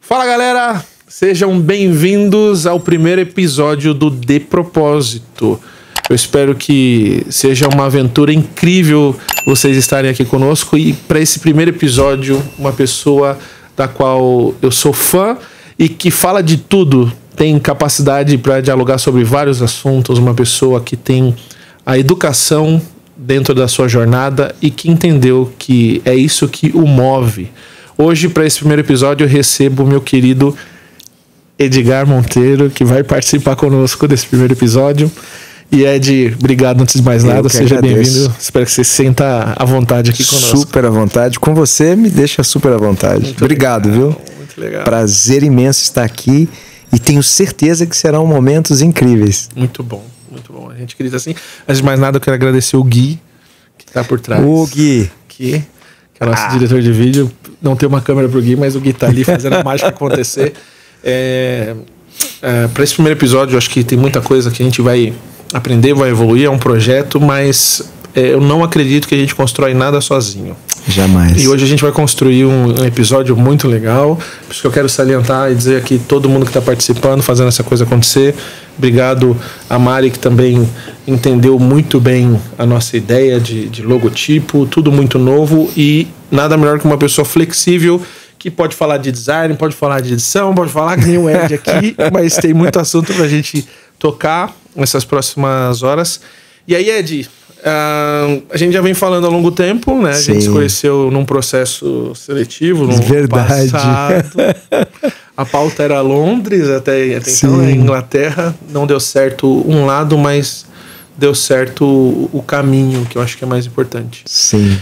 Fala galera, sejam bem-vindos ao primeiro episódio do De Propósito. Eu espero que seja uma aventura incrível vocês estarem aqui conosco e para esse primeiro episódio, uma pessoa da qual eu sou fã e que fala de tudo, tem capacidade para dialogar sobre vários assuntos, uma pessoa que tem a educação dentro da sua jornada e que entendeu que é isso que o move. Hoje, para esse primeiro episódio, eu recebo o meu querido Edgar Monteiro, que vai participar conosco desse primeiro episódio. E Ed, obrigado antes de mais nada, seja bem-vindo. Espero que você se sinta à vontade aqui conosco. Super à vontade. Com você, me deixa super à vontade. Muito obrigado, legal, viu? Muito legal. Prazer imenso estar aqui e tenho certeza que serão momentos incríveis. Muito bom, muito bom. A gente queria assim. Antes de mais nada, eu quero agradecer o Gui, que está por trás. O Gui. Que é o nosso diretor de vídeo. Não tem uma câmera pro Gui, mas o Gui tá ali fazendo a mágica acontecer. Para esse primeiro episódio, eu acho que tem muita coisa que a gente vai aprender, vai evoluir. É um projeto, mas eu não acredito que a gente constrói nada sozinho. Jamais. E hoje a gente vai construir um episódio muito legal. Por isso que eu quero salientar e dizer aqui todo mundo que está participando, fazendo essa coisa acontecer. Obrigado a Mari, que também entendeu muito bem a nossa ideia de logotipo, tudo muito novo e nada melhor que uma pessoa flexível que pode falar de design, pode falar de edição, pode falar que nem o Ed aqui, mas tem muito assunto pra gente tocar nessas próximas horas. E aí, Ed, a gente já vem falando há longo tempo, né? A gente se conheceu num processo seletivo no passado. A pauta era Londres, até então, né? Inglaterra. Não deu certo um lado, mas deu certo o caminho, que eu acho que é mais importante. Sim.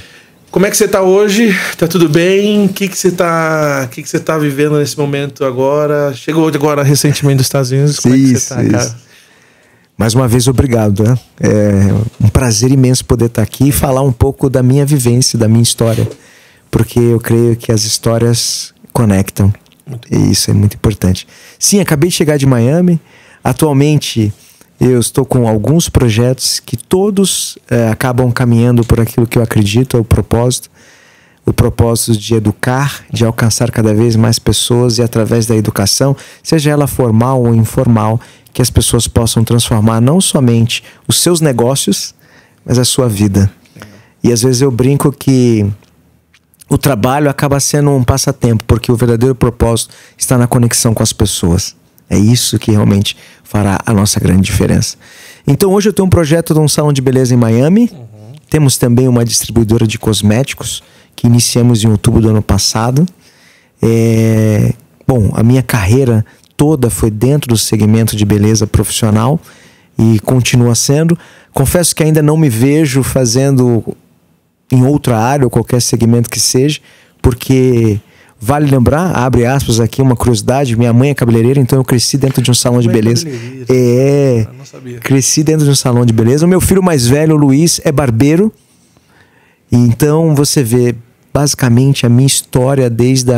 Como é que você tá hoje? Tá tudo bem? O que você tá vivendo nesse momento agora? Chegou agora recentemente dos Estados Unidos. Como é que você tá, cara? Mais uma vez, obrigado. Né? É um prazer imenso poder estar aqui e falar um pouco da minha vivência, da minha história. Porque eu creio que as histórias conectam. E isso é muito importante. Sim, acabei de chegar de Miami. Atualmente, eu estou com alguns projetos que todos acabam caminhando por aquilo que eu acredito, é o propósito. O propósito de educar, de alcançar cada vez mais pessoas e através da educação, seja ela formal ou informal, que as pessoas possam transformar não somente os seus negócios, mas a sua vida. E às vezes eu brinco que o trabalho acaba sendo um passatempo, porque o verdadeiro propósito está na conexão com as pessoas. É isso que realmente fará a nossa grande diferença. Então hoje eu tenho um projeto de um salão de beleza em Miami. Temos também uma distribuidora de cosméticos que iniciamos em outubro do ano passado. Bom, a minha carreira toda foi dentro do segmento de beleza profissional e continua sendo. Confesso que ainda não me vejo fazendo em outra área ou qualquer segmento que seja, porque vale lembrar, abre aspas aqui, uma curiosidade, minha mãe é cabeleireira, então eu cresci dentro de um salão de beleza. Eu não sabia. Cresci dentro de um salão de beleza. O meu filho mais velho, o Luiz, é barbeiro. Então você vê basicamente a minha história desde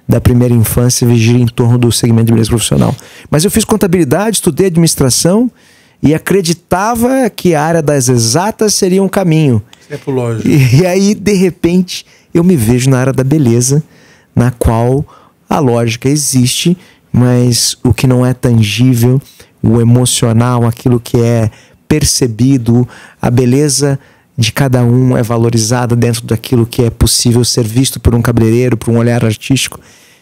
da primeira infância gira em torno do segmento de beleza profissional. Mas eu fiz contabilidade, estudei administração e acreditava que a área das exatas seria um caminho. É pro lógico. E aí, de repente, eu me vejo na área da beleza, na qual a lógica existe, mas o que não é tangível, o emocional, aquilo que é percebido, a beleza de cada um é valorizada dentro daquilo que é possível ser visto por um cabeleireiro, por um olhar artístico.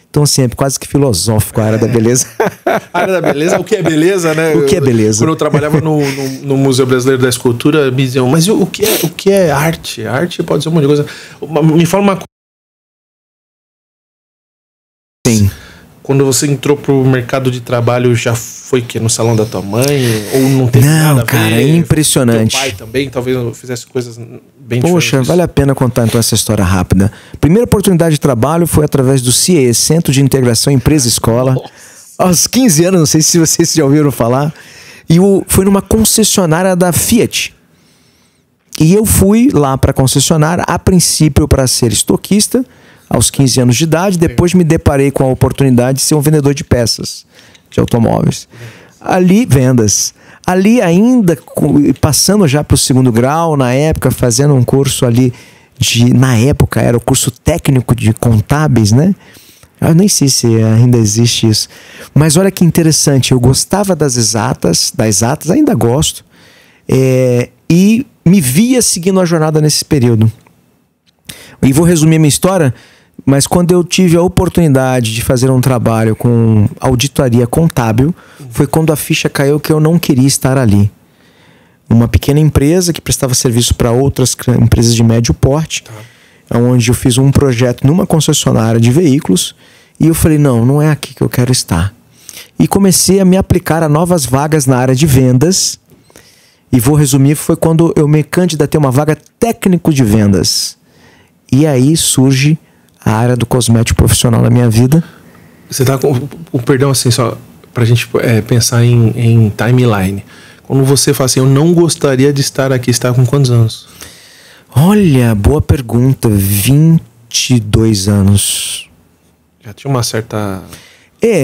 Então, assim, é quase que filosófico a área da beleza. A área da beleza, o que é beleza, né? O que é beleza? Quando eu trabalhava no Museu Brasileiro da Escultura, me diziam, mas o que é arte? Arte pode ser um monte de coisa. Me fala uma coisa. Sim. Quando você entrou pro mercado de trabalho, já foi que no salão da tua mãe? Ou não teve nada a ver? Não, cara, é impressionante. Teu pai também, talvez fizesse coisas bem Poxa, diferentes. vale a pena contar então essa história rápida. Primeira oportunidade de trabalho foi através do CIE, Centro de Integração Empresa-Escola. Aos 15 anos, não sei se vocês já ouviram falar. E foi numa concessionária da Fiat. E eu fui lá para a concessionária, a princípio para ser estoquista, aos 15 anos de idade. Depois me deparei com a oportunidade de ser um vendedor de peças de automóveis. Ali, vendas. Ali ainda, passando já para o segundo grau, na época, fazendo um curso ali na época era o curso técnico de contábeis, né? Eu nem sei se ainda existe isso. Mas olha que interessante, eu gostava das exatas, ainda gosto, e me via seguindo a jornada nesse período. E vou resumir minha história, mas quando eu tive a oportunidade de fazer um trabalho com auditoria contábil, foi quando a ficha caiu que eu não queria estar ali. Uma pequena empresa que prestava serviço para outras empresas de médio porte, onde eu fiz um projeto numa concessionária de veículos, e eu falei, não é aqui que eu quero estar. E comecei a me aplicar a novas vagas na área de vendas, e vou resumir, foi quando eu me candidatei a uma vaga técnico de vendas. E aí surge a área do cosmético profissional na minha vida. Você tá com o perdão, assim, só pra gente pensar em timeline. Quando você fala assim, eu não gostaria de estar aqui, você tá com quantos anos? Olha, boa pergunta, 22 anos. Já tinha uma certa...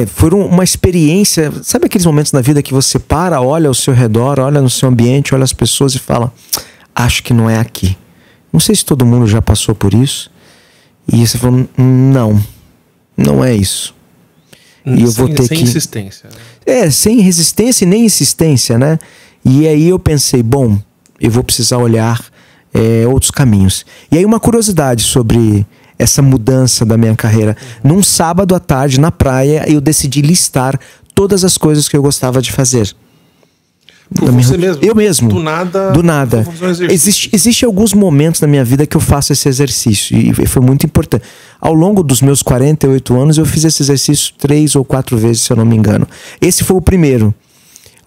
Foi uma experiência, sabe aqueles momentos na vida que você para, olha ao seu redor, olha no seu ambiente, olha as pessoas e fala, acho que não é aqui. Não sei se todo mundo já passou por isso. E você falou, não é isso. E eu vou ter sem insistência. Sem resistência e nem insistência, né? E aí eu pensei, bom, eu vou precisar olhar outros caminhos. E aí uma curiosidade sobre essa mudança da minha carreira. Num sábado à tarde, na praia, eu decidi listar todas as coisas que eu gostava de fazer. Você mesmo? Eu mesmo. Do nada. Do nada. Existe alguns momentos na minha vida que eu faço esse exercício. E foi muito importante. Ao longo dos meus 48 anos, eu fiz esse exercício 3 ou 4 vezes, se eu não me engano. Esse foi o primeiro.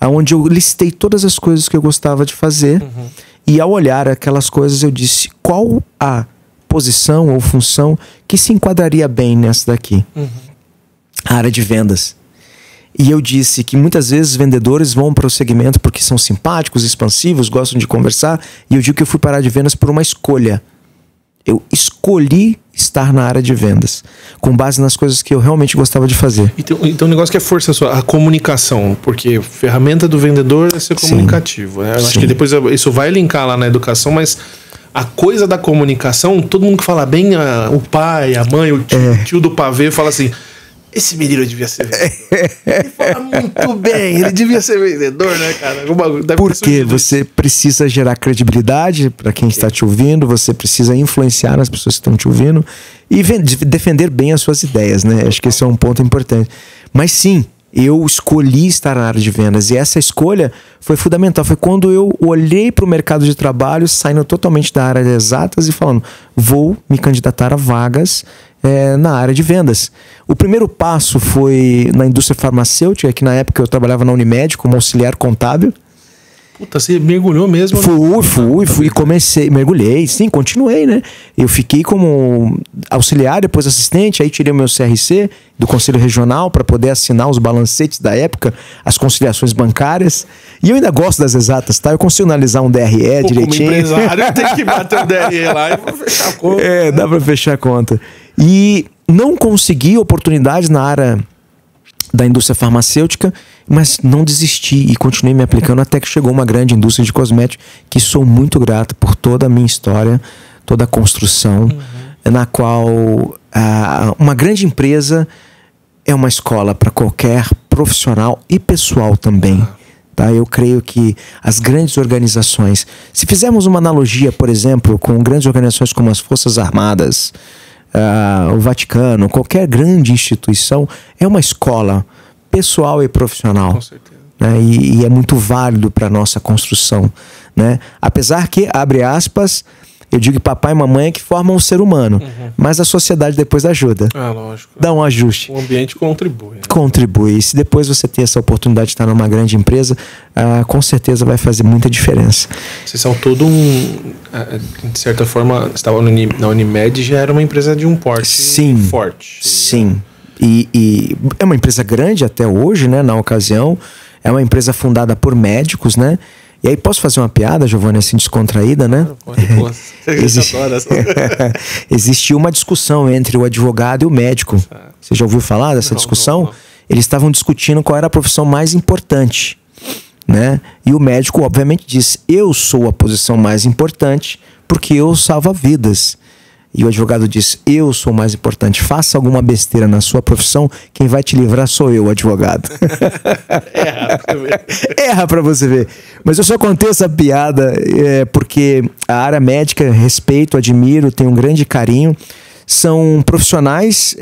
Onde eu listei todas as coisas que eu gostava de fazer. E ao olhar aquelas coisas, eu disse qual a posição ou função que se enquadraria bem nessa daqui. A área de vendas. E eu disse que muitas vezes vendedores vão para o segmento porque são simpáticos, expansivos, gostam de conversar. E eu digo que eu fui para a área de vendas por uma escolha. Eu escolhi estar na área de vendas, com base nas coisas que eu realmente gostava de fazer. Então o negócio que é força sua, a comunicação, porque a ferramenta do vendedor é ser comunicativo. Né? Eu acho que depois isso vai linkar lá na educação, mas a coisa da comunicação, todo mundo que fala bem, o pai, a mãe, o tio do pavê, fala assim... Esse menino devia ser vendedor. Ele fala muito bem, ele devia ser vendedor, né, cara? Porque você precisa gerar credibilidade para quem está te ouvindo, você precisa influenciar nas pessoas que estão te ouvindo e defender bem as suas ideias, né? Acho que esse é um ponto importante. Mas sim, eu escolhi estar na área de vendas e essa escolha foi fundamental. Foi quando eu olhei para o mercado de trabalho, saindo totalmente da área de exatas e falando, vou me candidatar a vagas na área de vendas. O primeiro passo foi na indústria farmacêutica, que na época eu trabalhava na Unimed como auxiliar contábil. Puta, você mergulhou mesmo? Fui, comecei, mergulhei, sim, continuei, né? Eu fiquei como auxiliar, depois assistente, aí tirei o meu CRC do Conselho Regional para poder assinar os balancetes da época, as conciliações bancárias. E eu ainda gosto das exatas, tá? Eu consigo analisar um DRE direitinho. Como empresário, tem que bater o DRE lá e fechar a conta. Dá para fechar a conta. E não consegui oportunidades na área da indústria farmacêutica, mas não desisti e continuei me aplicando até que chegou uma grande indústria de cosméticos que sou muito grato por toda a minha história, toda a construção, na qual uma grande empresa é uma escola para qualquer profissional e pessoal também. Tá? Eu creio que as grandes organizações, se fizermos uma analogia, por exemplo, com grandes organizações como as Forças Armadas, o Vaticano, qualquer grande instituição, é uma escola pessoal e profissional. Com certeza. Né? E é muito válido para a nossa construção. Né? Apesar que, abre aspas, eu digo que papai e mamãe é que formam o ser humano, mas a sociedade depois ajuda. Lógico. Dá um ajuste. O ambiente contribui. Né? Contribui. E se depois você ter essa oportunidade de estar numa grande empresa, com certeza vai fazer muita diferença. Vocês são todo de certa forma, estava na Unimed, já era uma empresa de um porte forte. Sim. E é uma empresa grande até hoje, né? Na ocasião. É uma empresa fundada por médicos, né? E aí, posso fazer uma piada, Giovanni, assim, descontraída, né? Existiu uma discussão entre o advogado e o médico. Você já ouviu falar dessa discussão? Não. Eles estavam discutindo qual era a profissão mais importante. né? E o médico, obviamente, diz: eu sou a posição mais importante porque eu salvo vidas. E o advogado diz: eu sou o mais importante. Faça alguma besteira na sua profissão, quem vai te livrar sou eu, advogado. Erra pra você ver. Mas eu só contei essa piada porque a área médica, respeito, admiro, tenho um grande carinho. São profissionais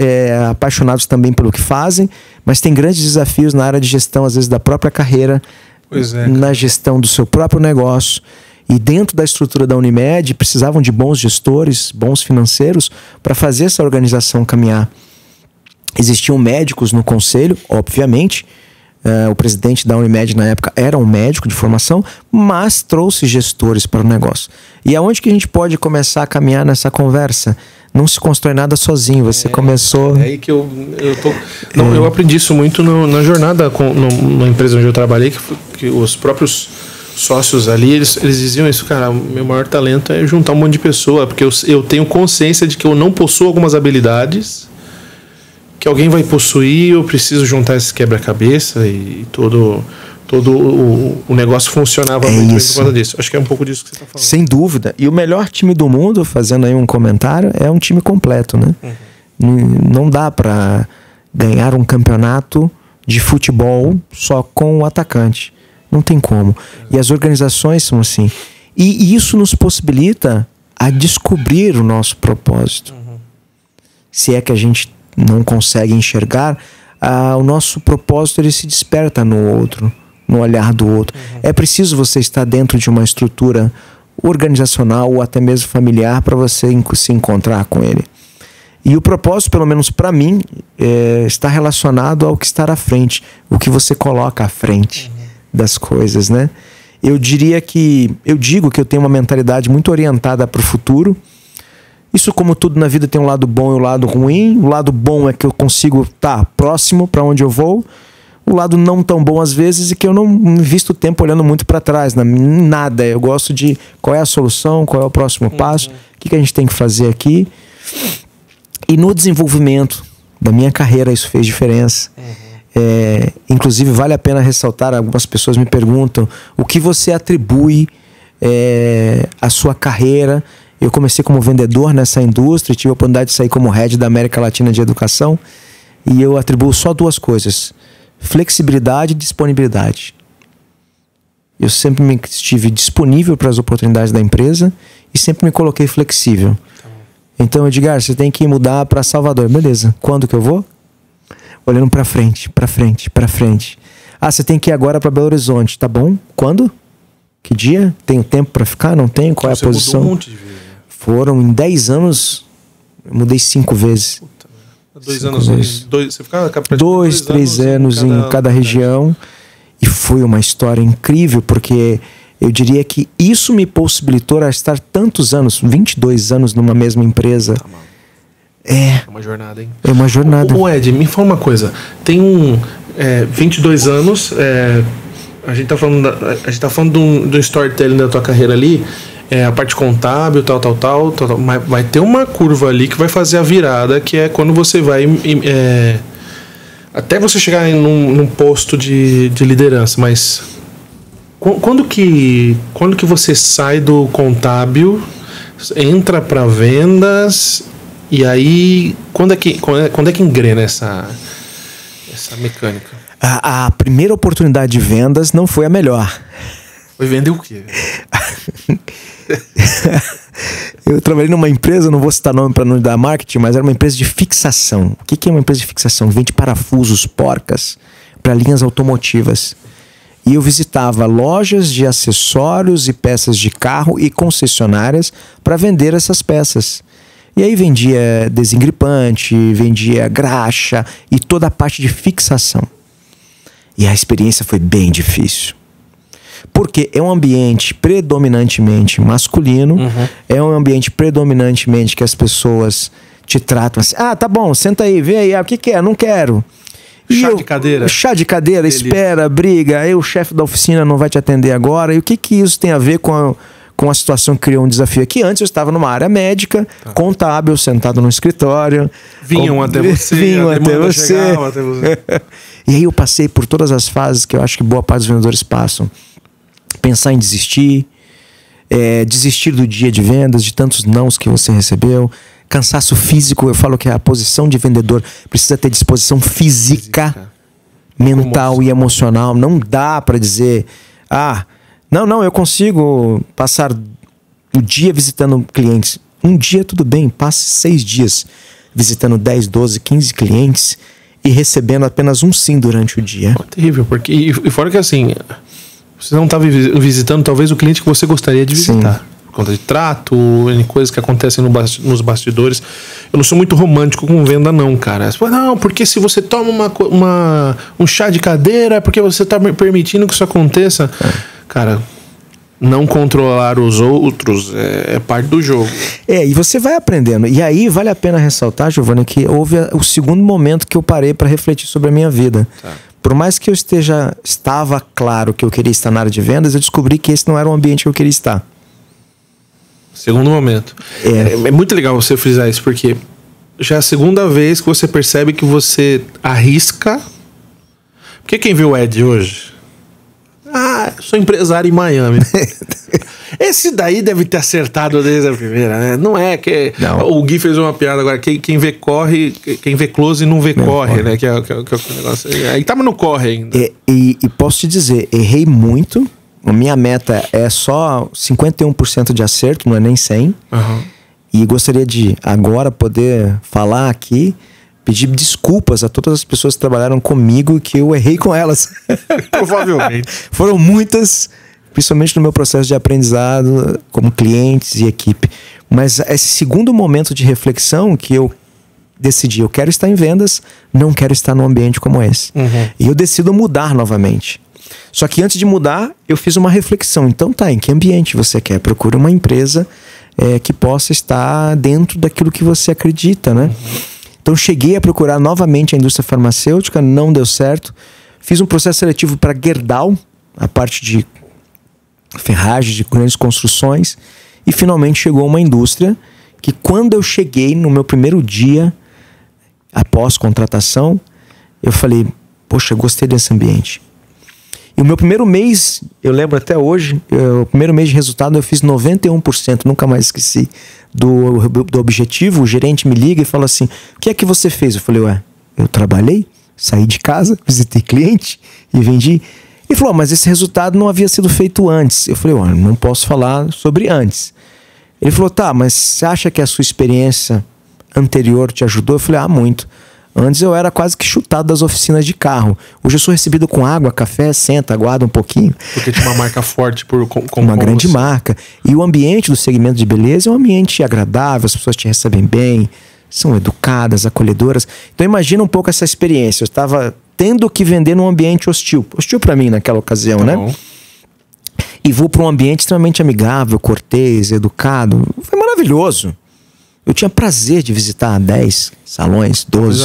apaixonados também pelo que fazem, mas tem grandes desafios na área de gestão, às vezes da própria carreira, na gestão do seu próprio negócio. E dentro da estrutura da Unimed, precisavam de bons gestores, bons financeiros, para fazer essa organização caminhar. Existiam médicos no conselho, obviamente. O presidente da Unimed na época era um médico de formação, mas trouxe gestores para o negócio. E aonde que a gente pode começar a caminhar nessa conversa? Não se constrói nada sozinho, você começou... É aí que eu aprendi isso muito na jornada na empresa onde eu trabalhei, que os próprios sócios ali, eles diziam isso: cara, o meu maior talento é juntar um monte de pessoa, porque eu tenho consciência de que eu não possuo algumas habilidades que alguém vai possuir, eu preciso juntar esse quebra-cabeça e todo o negócio funcionava muito bem por causa disso. Acho que é um pouco disso que você está falando. Sem dúvida. E o melhor time do mundo, fazendo aí um comentário, é um time completo, né? Não dá para ganhar um campeonato de futebol só com o atacante. Não tem como. E as organizações são assim. E isso nos possibilita a descobrir o nosso propósito. Se é que a gente não consegue enxergar, o nosso propósito ele se desperta no outro, no olhar do outro. É preciso você estar dentro de uma estrutura organizacional ou até mesmo familiar para você se encontrar com ele. E o propósito, pelo menos para mim, está relacionado ao que está à frente, o que você coloca à frente das coisas, né? Eu digo que eu tenho uma mentalidade muito orientada para o futuro. Isso, como tudo na vida, tem um lado bom e um lado ruim. O lado bom é que eu consigo estar próximo para onde eu vou. O lado não tão bom, às vezes, é que eu não invisto tempo olhando muito para trás, nada. Eu gosto de qual é a solução, qual é o próximo passo, o que a gente tem que fazer aqui. E no desenvolvimento da minha carreira, isso fez diferença. Inclusive, vale a pena ressaltar, algumas pessoas me perguntam o que você atribui à sua carreira. Eu comecei como vendedor nessa indústria, tive a oportunidade de sair como head da América Latina de Educação, e eu atribuo só duas coisas: flexibilidade e disponibilidade. Eu sempre estive disponível para as oportunidades da empresa e sempre me coloquei flexível. Então, Edgar, você tem que mudar para Salvador. Beleza, quando que eu vou? Olhando para frente, para frente, para frente. Ah, você tem que ir agora para Belo Horizonte. Tá bom, quando? Que dia? Tenho tempo para ficar? Não tenho? Qual é a posição? Mudou um monte de vezes. Foram em 10 anos, eu mudei 5 vezes. Puta, 2 anos. Você ficava 2, 3 anos em cada região. E foi uma história incrível, porque eu diria que isso me possibilitou a estar tantos anos, 22 anos numa mesma empresa. É uma jornada, hein? É uma jornada. Ô Ed, me fala uma coisa. Tem 22 anos, a gente tá falando do storytelling da tua carreira ali, a parte contábil, tal, mas vai ter uma curva ali que vai fazer a virada, que é quando você vai até você chegar num posto de liderança. Mas quando que você sai do contábil, entra para vendas, e aí quando é que engrena essa mecânica? A primeira oportunidade de vendas não foi a melhor. Foi vender o quê? Eu trabalhei numa empresa, não vou citar nome para não dar marketing, mas era uma empresa de fixação. O que é uma empresa de fixação? Vende parafusos, porcas para linhas automotivas. E eu visitava lojas de acessórios e peças de carro e concessionárias para vender essas peças. E aí vendia desengripante, vendia graxa e toda a parte de fixação. E a experiência foi bem difícil. Porque é um ambiente predominantemente masculino, é um ambiente predominantemente que as pessoas te tratam assim: ah, tá bom, senta aí, vê aí, o que é? Não quero. De cadeira? Chá de cadeira, espera, briga, aí o chefe da oficina não vai te atender agora. E o que isso tem a ver com a situação que criou um desafio aqui? Antes eu estava numa área médica, contábil, sentado no escritório. Vinham até você. Vinham até você. E aí eu passei por todas as fases que eu acho que boa parte dos vendedores passam. Pensar em desistir, desistir do dia de vendas, de tantos nãos que você recebeu. Cansaço físico, eu falo que a posição de vendedor precisa ter disposição física. Mental e emocional. Não dá para dizer, não, eu consigo passar o dia visitando clientes. Um dia tudo bem, passe 6 dias visitando 10, 12, 15 clientes e recebendo apenas um sim durante o dia. É terrível, porque e fora que assim, você não está visitando talvez o cliente que você gostaria de visitar. Sim. Por conta de trato, coisas que acontecem nos bastidores. Eu não sou muito romântico com venda não, cara. Você fala, não, porque se você toma um chá de cadeira é porque você está permitindo que isso aconteça. Cara, não controlar os outros é parte do jogo. E você vai aprendendo. E aí vale a pena ressaltar, Giovanni, que houve o segundo momento que eu parei para refletir sobre a minha vida. Tá. Por mais que eu estava claro que eu queria estar na área de vendas, eu descobri que esse não era o ambiente que eu queria estar. Segundo momento. É muito legal você frisar isso, porque já é a segunda vez que você percebe que você arrisca. Porque quem vê o Ed hoje? Sou empresário em Miami. Esse daí deve ter acertado desde a primeira, né? Não é que... Não. O Gui fez uma piada agora. Quem vê corre, quem vê close não vê corre, né? Que é o negócio. Aí mas não corre ainda. E posso te dizer, errei muito. A minha meta é só 51% de acerto, não é nem 100%. Uhum. E gostaria de agora poder falar aqui, pedir desculpas a todas as pessoas que trabalharam comigo, que eu errei com elas. Provavelmente. Foram muitas, principalmente no meu processo de aprendizado, como clientes e equipe. Mas esse segundo momento de reflexão que eu decidi, eu quero estar em vendas, não quero estar num ambiente como esse. Uhum. E eu decido mudar novamente. Só que antes de mudar, eu fiz uma reflexão. Então em que ambiente você quer? Procure uma empresa que possa estar dentro daquilo que você acredita, né? Uhum. Então cheguei a procurar novamente a indústria farmacêutica, não deu certo. Fiz um processo seletivo para Gerdau, a parte de ferragem, de grandes construções. E finalmente chegou uma indústria que quando eu cheguei no meu primeiro dia, após contratação, eu falei, poxa, gostei desse ambiente. E o meu primeiro mês, eu lembro até hoje, o primeiro mês de resultado eu fiz 91%, nunca mais esqueci do objetivo. O gerente me liga e fala assim, o que é que você fez? Eu falei, eu trabalhei, saí de casa, visitei cliente e vendi. Ele falou, mas esse resultado não havia sido feito antes. Eu falei, não posso falar sobre antes. Ele falou, tá, mas você acha que a sua experiência anterior te ajudou? Eu falei, muito. Antes eu era quase que chutado das oficinas de carro. Hoje eu sou recebido com água, café, senta, aguarda um pouquinho. Porque tinha uma marca forte uma grande marca. E o ambiente do segmento de beleza é um ambiente agradável, as pessoas te recebem bem, são educadas, acolhedoras. Então imagina um pouco essa experiência. Eu estava tendo que vender num ambiente hostil. Hostil para mim naquela ocasião, né? E vou para um ambiente extremamente amigável, cortês, educado. Foi maravilhoso. Eu tinha prazer de visitar 10 salões, 12.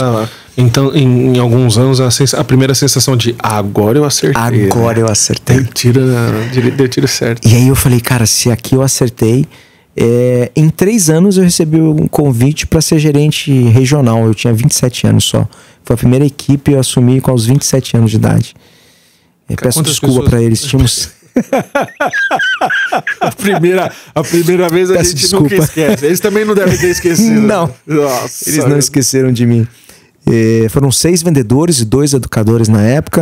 Então, em alguns anos, a primeira sensação de agora eu acertei. Agora eu acertei. Deu tiro certo. E aí eu falei, cara, se aqui eu acertei... em 3 anos eu recebi um convite para ser gerente regional. Eu tinha 27 anos só. Foi a primeira equipe que eu assumi com os 27 anos de idade. Peço desculpa para eles. Tínhamos... a primeira vez a gente nunca esquece. Eles também não devem ter esquecido. Não. Nossa, eles não esqueceram de mim. Foram 6 vendedores e 2 educadores na época.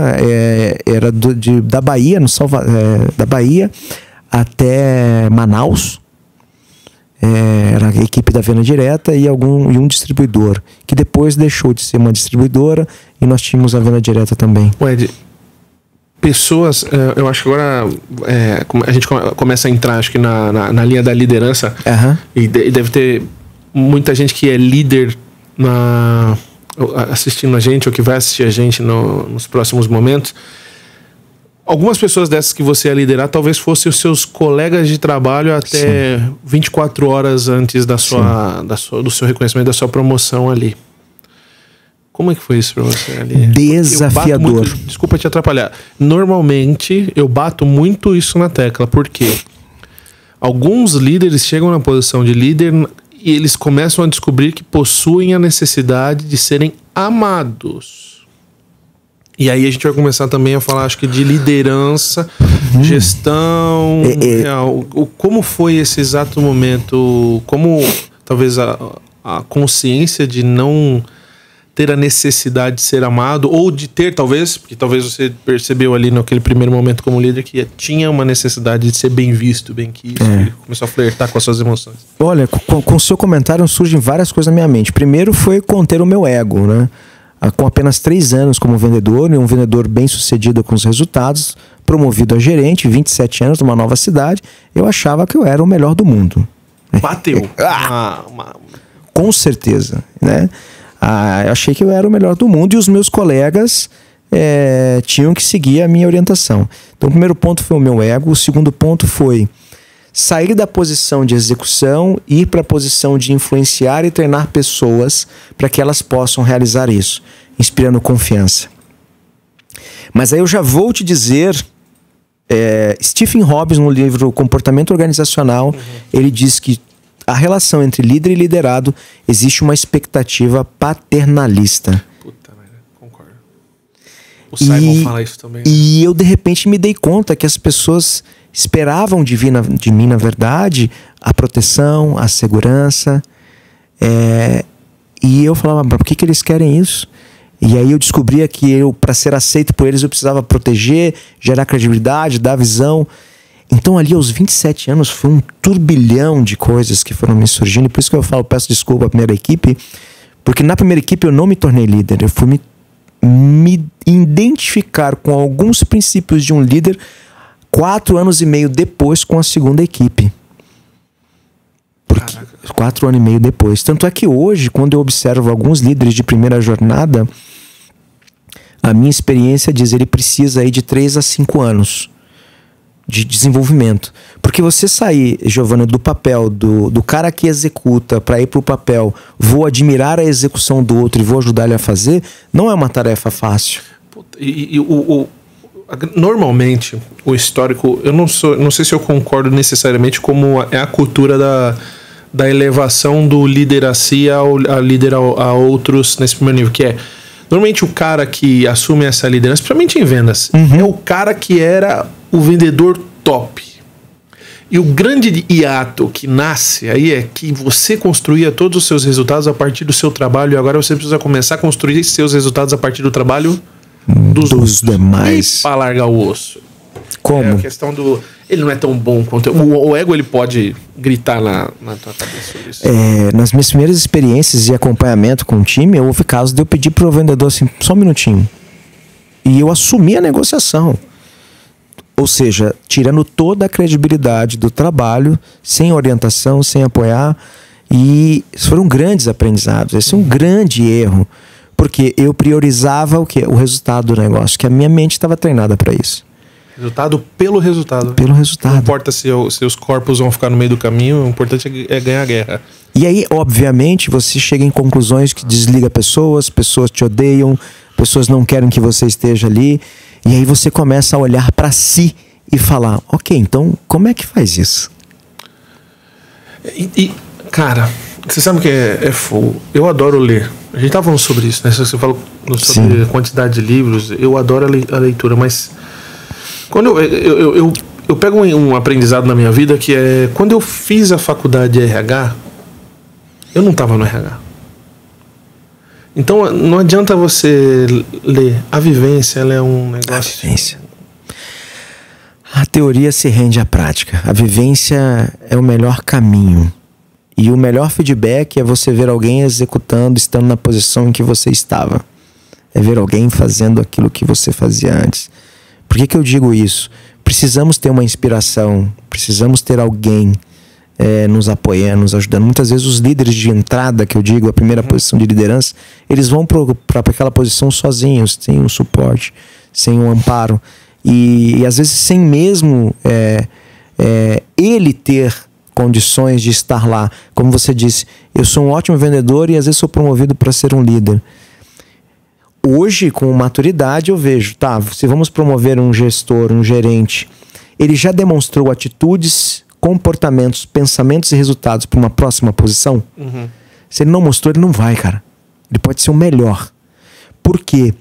Era da Bahia, da Bahia até Manaus. Era a equipe da venda direta e um distribuidor, que depois deixou de ser uma distribuidora e nós tínhamos a venda direta também. Ed, pessoas, eu acho que agora a gente começa a entrar, acho que na linha da liderança. Uhum. E deve ter muita gente que é líder assistindo a gente ou que vai assistir a gente nos próximos momentos. Algumas pessoas dessas que você ia liderar talvez fossem os seus colegas de trabalho até 24 horas antes do seu reconhecimento, da sua promoção ali. Como é que foi isso pra você ali? Desafiador. Desculpa te atrapalhar. Normalmente eu bato muito isso na tecla, porque alguns líderes chegam na posição de líder e eles começam a descobrir que possuem a necessidade de serem amados. E aí a gente vai começar também a falar, acho que, de liderança, gestão, como foi esse exato momento, como talvez a consciência de não ter a necessidade de ser amado, ou de ter, talvez, porque talvez você percebeu ali naquele primeiro momento como líder que tinha uma necessidade de ser bem visto, bem quisto, e começou a flertar com as suas emoções. Olha, com o seu comentário surgem várias coisas na minha mente. Primeiro foi conter o meu ego, né? Com apenas 3 anos como vendedor, e um vendedor bem sucedido com os resultados, promovido a gerente, 27 anos numa nova cidade, eu achava que eu era o melhor do mundo. Bateu. Com certeza, né? Eu achei que eu era o melhor do mundo e os meus colegas tinham que seguir a minha orientação. Então o primeiro ponto foi o meu ego, o segundo ponto foi sair da posição de execução e ir para a posição de influenciar e treinar pessoas para que elas possam realizar isso, inspirando confiança. Mas aí eu já vou te dizer, Stephen Robbins, no livro Comportamento Organizacional, ele diz que a relação entre líder e liderado existe uma expectativa paternalista. Puta merda, concordo. O Simon fala isso também. Né? E eu de repente me dei conta que as pessoas esperavam de mim, na verdade, a proteção, a segurança. E eu falava, mas por que eles querem isso? E aí eu descobria que para ser aceito por eles, eu precisava proteger, gerar credibilidade, dar visão. Então ali aos 27 anos foi um turbilhão de coisas que foram me surgindo. E por isso que eu peço desculpa à primeira equipe, porque na primeira equipe eu não me tornei líder. Eu fui me identificar com alguns princípios de um líder 4 anos e meio depois com a segunda equipe. 4 anos e meio depois. Tanto é que hoje, quando eu observo alguns líderes de primeira jornada, a minha experiência diz que ele precisa aí de 3 a 5 anos de desenvolvimento. Porque você sair, Giovanni, do papel do cara que executa para ir para o papel, vou admirar a execução do outro e vou ajudar ele a fazer, não é uma tarefa fácil. Normalmente, o histórico, eu não sei se eu concordo necessariamente como é a cultura da elevação do líder a si a líder a outros nesse primeiro nível, que é normalmente o cara que assume essa liderança, principalmente em vendas, é o cara que era o vendedor top. E o grande hiato que nasce aí é que você construía todos os seus resultados a partir do seu trabalho e agora você precisa começar a construir seus resultados a partir do trabalho dos demais. E para largar o osso. Como? É a questão do... Ele não é tão bom quanto... O ego, ele pode gritar na tua cabeça sobre isso. Nas minhas primeiras experiências de acompanhamento com o time, houve casos de eu pedir para o vendedor assim, só um minutinho. E eu assumi a negociação. Ou seja, tirando toda a credibilidade do trabalho, sem orientação, sem apoiar. E foram grandes aprendizados. Esse é um grande erro. Porque eu priorizava o quê? O resultado do negócio. Que a minha mente estava treinada para isso. Resultado pelo resultado. Pelo resultado. Não importa se os corpos vão ficar no meio do caminho, o importante é ganhar a guerra. E aí, obviamente, você chega em conclusões que desliga pessoas te odeiam, pessoas não querem que você esteja ali. E aí você começa a olhar para si e falar, ok, então como é que faz isso? Cara, você sabe o que é fogo? Eu adoro ler. A gente tava falando sobre isso, né? Você falou sobre a quantidade de livros. Eu adoro a leitura, mas quando eu pego um aprendizado na minha vida que é quando eu fiz a faculdade de RH, eu não estava no RH. Então não adianta você ler. A vivência, ela é um negócio... A vivência. A teoria se rende à prática. A vivência é o melhor caminho. E o melhor feedback é você ver alguém executando, estando na posição em que você estava. É ver alguém fazendo aquilo que você fazia antes. Por que eu digo isso? Precisamos ter uma inspiração. Precisamos ter alguém nos apoiando, nos ajudando. Muitas vezes os líderes de entrada, que eu digo, a primeira posição de liderança, eles vão para aquela posição sozinhos, sem um suporte, sem um amparo. E às vezes sem mesmo ele ter condições de estar lá. Como você disse, eu sou um ótimo vendedor e às vezes sou promovido para ser um líder. Hoje, com maturidade, eu vejo, se vamos promover um gestor, um gerente, ele já demonstrou atitudes, comportamentos, pensamentos e resultados para uma próxima posição? Se ele não mostrou, ele não vai, cara. Ele pode ser o melhor. Por quê?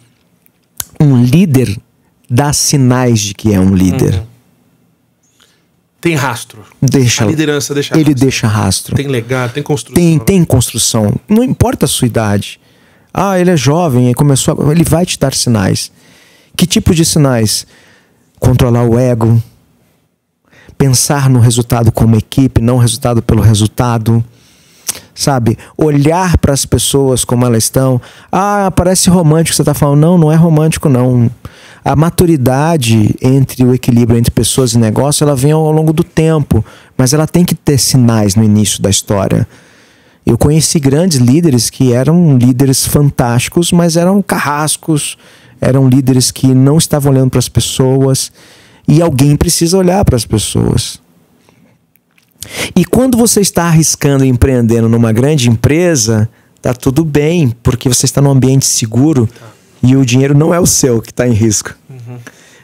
um líder dá sinais de que é um líder. Tem rastro. A liderança deixa ele rastro. deixa rastro. Tem legado, tem construção. Tem construção. Não importa a sua idade. Ele é jovem, ele vai te dar sinais. Que tipo de sinais? Controlar o ego. Pensar no resultado como equipe, não o resultado pelo resultado. Sabe? Olhar para as pessoas como elas estão. Parece romântico, você está falando. Não é romântico, não. A maturidade entre o equilíbrio entre pessoas e negócio, ela vem ao longo do tempo, mas ela tem que ter sinais no início da história. Eu conheci grandes líderes que eram líderes fantásticos, mas eram carrascos, eram líderes que não estavam olhando para as pessoas, e alguém precisa olhar para as pessoas. E quando você está arriscando e empreendendo numa grande empresa, tá tudo bem, porque você está num ambiente seguro. E o dinheiro não é o seu que está em risco.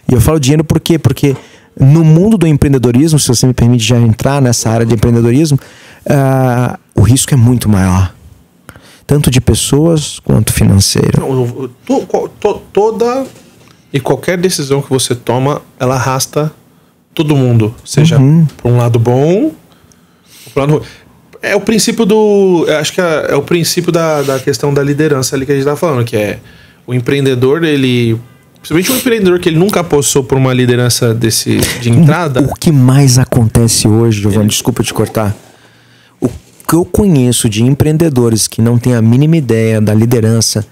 E eu falo dinheiro por quê? Porque no mundo do empreendedorismo, se você me permite já entrar nessa área de empreendedorismo, o risco é muito maior. Tanto de pessoas quanto financeiro. Toda e qualquer decisão que você toma, ela arrasta todo mundo. Seja para um lado bom ou para um lado ruim. É o princípio acho que é o princípio da questão da liderança ali que a gente está falando, que é o empreendedor, principalmente um empreendedor que ele nunca apostou por uma liderança de entrada. O que mais acontece hoje, Giovanni, desculpa te cortar. O que eu conheço de empreendedores que não têm a mínima ideia da liderança,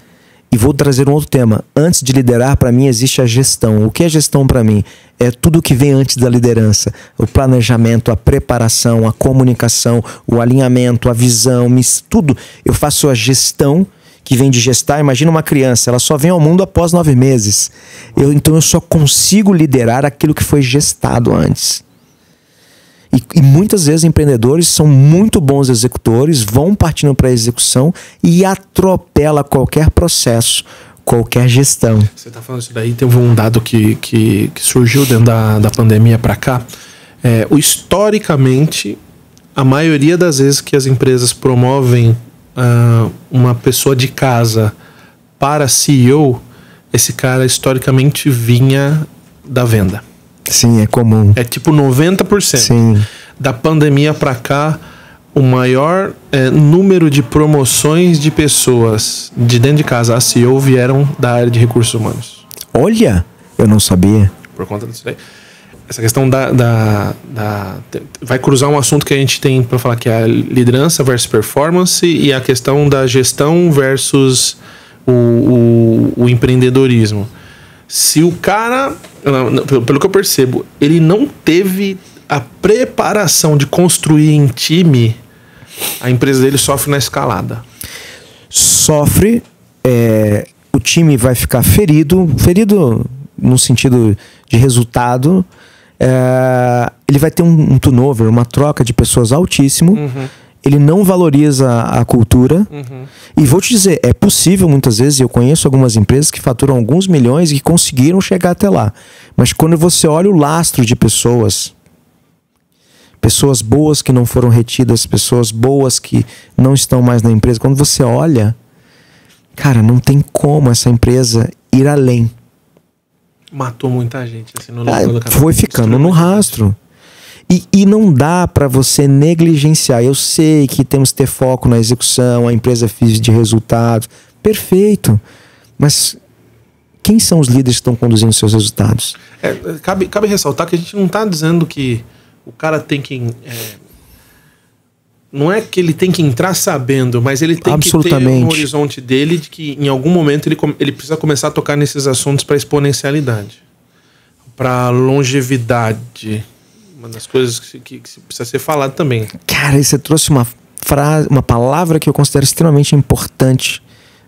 e vou trazer um outro tema. Antes de liderar, para mim, existe a gestão. O que é gestão para mim? É tudo que vem antes da liderança. O planejamento, a preparação, a comunicação, o alinhamento, a visão, tudo. Eu faço a gestão que vem de gestar. Imagina uma criança, ela só vem ao mundo após 9 meses. Então eu só consigo liderar aquilo que foi gestado antes. E muitas vezes empreendedores são muito bons executores, vão partindo para a execução e atropela qualquer processo, qualquer gestão. Você está falando isso daí, teve um dado que surgiu dentro da pandemia para cá. Historicamente, a maioria das vezes que as empresas promovem uma pessoa de casa para CEO, esse cara historicamente vinha da venda. Sim, é comum. É tipo 90%. Sim. Da pandemia para cá, o maior número de promoções de pessoas de dentro de casa a CEO vieram da área de recursos humanos. Olha, eu não sabia. Por conta disso daí. Essa questão vai cruzar um assunto que a gente tem para falar, que é a liderança versus performance e a questão da gestão versus o empreendedorismo. Se o cara, pelo que eu percebo, ele não teve a preparação de construir em time, a empresa dele sofre na escalada. Sofre, o time vai ficar ferido no sentido de resultado. Ele vai ter um turnover, uma troca de pessoas altíssimo. Ele não valoriza a cultura. E vou te dizer, é possível muitas vezes, eu conheço algumas empresas que faturam alguns milhões e que conseguiram chegar até lá. Mas quando você olha o lastro de pessoas boas que não foram retidas, pessoas boas que não estão mais na empresa, quando você olha, cara, não tem como essa empresa ir além. Matou muita gente assim, foi ficando no rastro. E não dá para você negligenciar. Eu sei que temos que ter foco na execução, a empresa vive de resultados. Perfeito. Mas quem são os líderes que estão conduzindo seus resultados? Cabe ressaltar que a gente não está dizendo que o cara tem que... não é que ele tem que entrar sabendo, mas ele tem que ter no horizonte dele de que em algum momento ele precisa começar a tocar nesses assuntos para exponencialidade, para longevidade. Uma das coisas que precisa ser falado também. Cara, você trouxe uma palavra que eu considero extremamente importante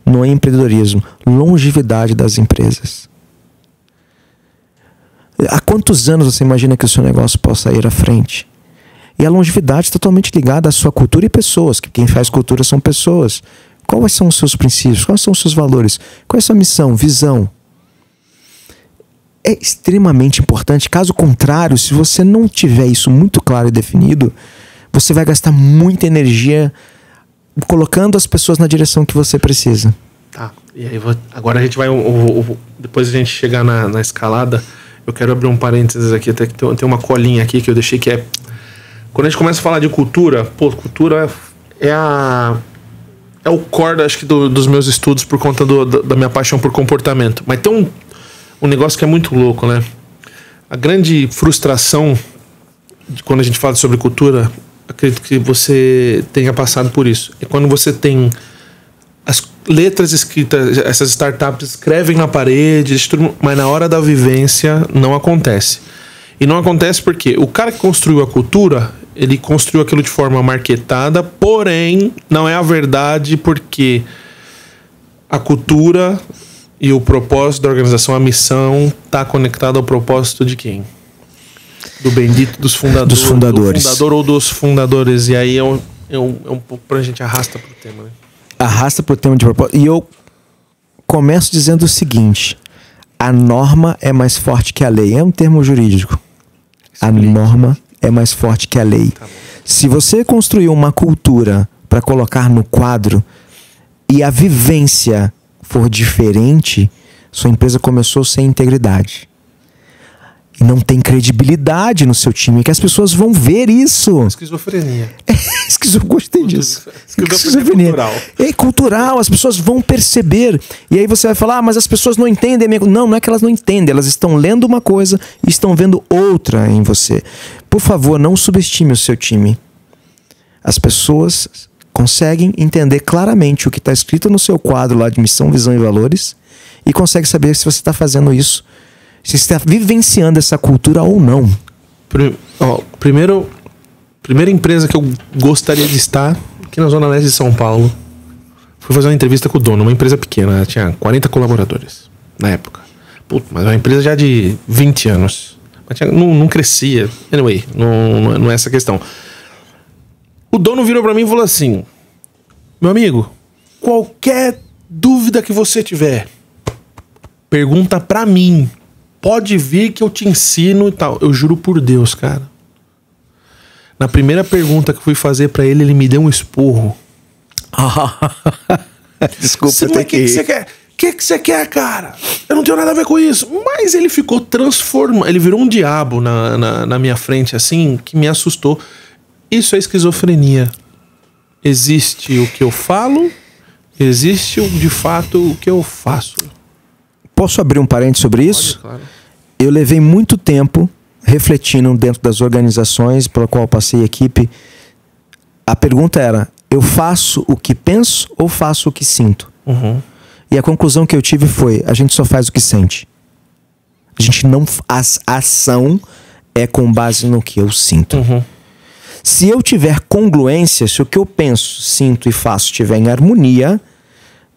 no empreendedorismo: longevidade das empresas. Há quantos anos você imagina que o seu negócio possa ir à frente? E a longevidade está totalmente ligada à sua cultura e pessoas, que quem faz cultura são pessoas. Quais são os seus princípios? Quais são os seus valores? Qual é a sua missão, visão? É extremamente importante. Caso contrário, se você não tiver isso muito claro e definido, você vai gastar muita energia colocando as pessoas na direção que você precisa. Tá. E aí agora a gente vai... depois a gente chegar na escalada, eu quero abrir um parênteses aqui, até que tem uma colinha aqui que eu deixei, que é... Quando a gente começa a falar de cultura, cultura é o core, acho que, dos meus estudos por conta da minha paixão por comportamento. Mas tem um negócio que é muito louco, né? A grande frustração de quando a gente fala sobre cultura, acredito que você tenha passado por isso. É quando você tem as letras escritas, essas startups escrevem na parede, mas na hora da vivência não acontece. E não acontece porque o cara que construiu a cultura, ele construiu aquilo de forma marketada, porém não é a verdade, porque a cultura e o propósito da organização, a missão, está conectada ao propósito de quem? Do bendito dos fundadores. Dos fundadores. Do fundador ou dos fundadores. E aí é um pouco pra gente arrasta pro tema, né? Arrasta pro tema de propósito. E eu começo dizendo o seguinte: a norma é mais forte que a lei. É um termo jurídico. A norma é mais forte que a lei. Tá. Se você construiu uma cultura para colocar no quadro e a vivência for diferente, sua empresa começou sem integridade. E não tem credibilidade no seu time, que as pessoas vão ver isso. Esquizofrenia. Gostei disso. Esquizofrenia cultural. É cultural, as pessoas vão perceber. E aí você vai falar, mas as pessoas não entendem. Não é que elas não entendem, elas estão lendo uma coisa e estão vendo outra em você. Por favor, não subestime o seu time. As pessoas conseguem entender claramente o que está escrito no seu quadro lá de missão, visão e valores, e conseguem saber se você está fazendo isso, se você está vivenciando essa cultura ou não. Primeira empresa que eu gostaria de estar, aqui na Zona Leste de São Paulo, fui fazer uma entrevista com o dono, uma empresa pequena, ela tinha 40 colaboradores na época. Mas uma empresa já de 20 anos. Mas não crescia. Anyway, não é essa a questão. O dono virou pra mim e falou assim: meu amigo, qualquer dúvida que você tiver, pergunta pra mim. Pode vir que eu te ensino e tal. Eu juro por Deus, cara. Na primeira pergunta que eu fui fazer pra ele, ele me deu um esporro. Desculpa, o que você quer? O que você quer, cara? Eu não tenho nada a ver com isso. Mas ele ficou transformado. Ele virou um diabo na minha frente, assim, que me assustou. Isso é esquizofrenia. Existe o que eu falo, existe de fato o que eu faço. Posso abrir um parênteses sobre isso? Pode, claro. Eu levei muito tempo refletindo dentro das organizações pela qual passei equipe. A pergunta era: eu faço o que penso ou faço o que sinto? Uhum. E a conclusão que eu tive foi: a gente só faz o que sente. A gente não... A ação é com base no que eu sinto. Uhum. Se eu tiver congruência, se o que eu penso, sinto e faço estiver em harmonia,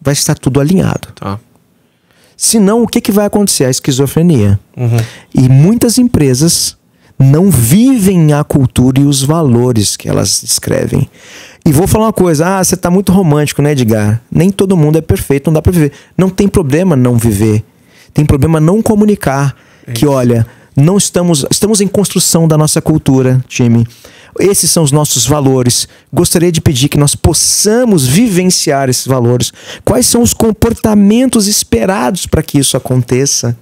vai estar tudo alinhado. Tá. Senão, o que vai acontecer? A esquizofrenia. Uhum. E muitas empresas não vivem a cultura e os valores que elas descrevem. E vou falar uma coisa: você está muito romântico, né, Edgar? Nem todo mundo é perfeito, não dá para viver. Não tem problema não viver. Tem problema não comunicar. Que olha, não estamos em construção da nossa cultura, time. Esses são os nossos valores. Gostaria de pedir que nós possamos vivenciar esses valores. Quais são os comportamentos esperados para que isso aconteça?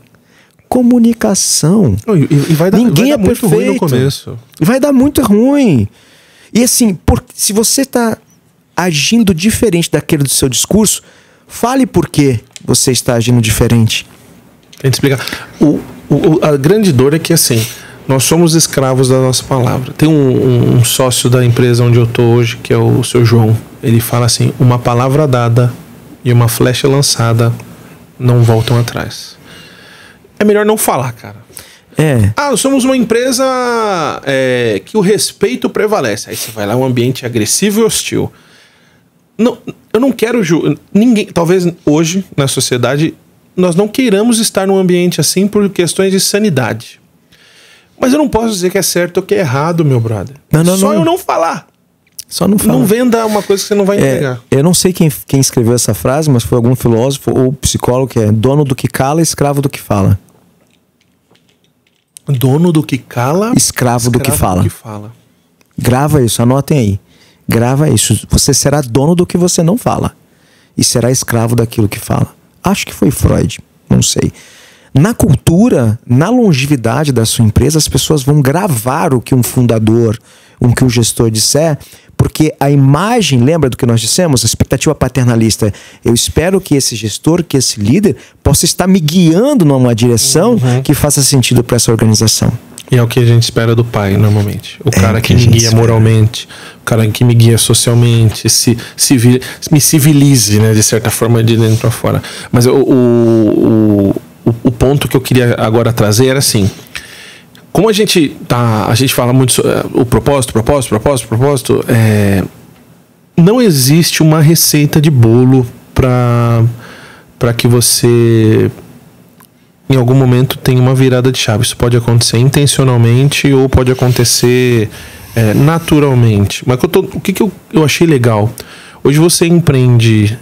Comunicação. E vai dar muito ruim no começo. Vai dar muito ruim. E assim, se você está agindo diferente daquele do seu discurso, fale por que você está agindo diferente. Tem que explicar. A grande dor é que, assim, nós somos escravos da nossa palavra. Tem um sócio da empresa onde eu tô hoje, que é o seu João. Ele fala assim: uma palavra dada e uma flecha lançada não voltam atrás. É melhor não falar, cara. Nós somos uma empresa que o respeito prevalece. Aí você vai lá, um ambiente agressivo e hostil. Não, eu não quero ninguém. Talvez hoje, na sociedade, nós não queiramos estar num ambiente assim por questões de sanidade. Mas eu não posso dizer que é certo ou que é errado, meu brother. Só eu não falar. Só não falar. Não venda uma coisa que você não vai entregar. Eu não sei quem escreveu essa frase, mas foi algum filósofo ou psicólogo que é: dono do que cala, escravo do que fala. Dono do que cala, escravo do que fala. Grava isso, anotem aí. Grava isso. Você será dono do que você não fala e será escravo daquilo que fala. Acho que foi Freud, não sei. Na cultura, na longevidade da sua empresa, as pessoas vão gravar o que um fundador, o que um gestor disser, porque a imagem, lembra do que nós dissemos? A expectativa paternalista. Eu espero que esse gestor, que esse líder, possa estar me guiando numa direção que faça sentido para essa organização. E é o que a gente espera do pai, normalmente. O cara que me guia moralmente, o cara que me guia socialmente, me civilize, né, de certa forma, de dentro para fora. Mas o ponto que eu queria agora trazer era assim: como a gente fala muito sobre o propósito, não existe uma receita de bolo para que você em algum momento tenha uma virada de chave. Isso pode acontecer intencionalmente ou pode acontecer naturalmente. Mas o que eu achei legal? Hoje você empreende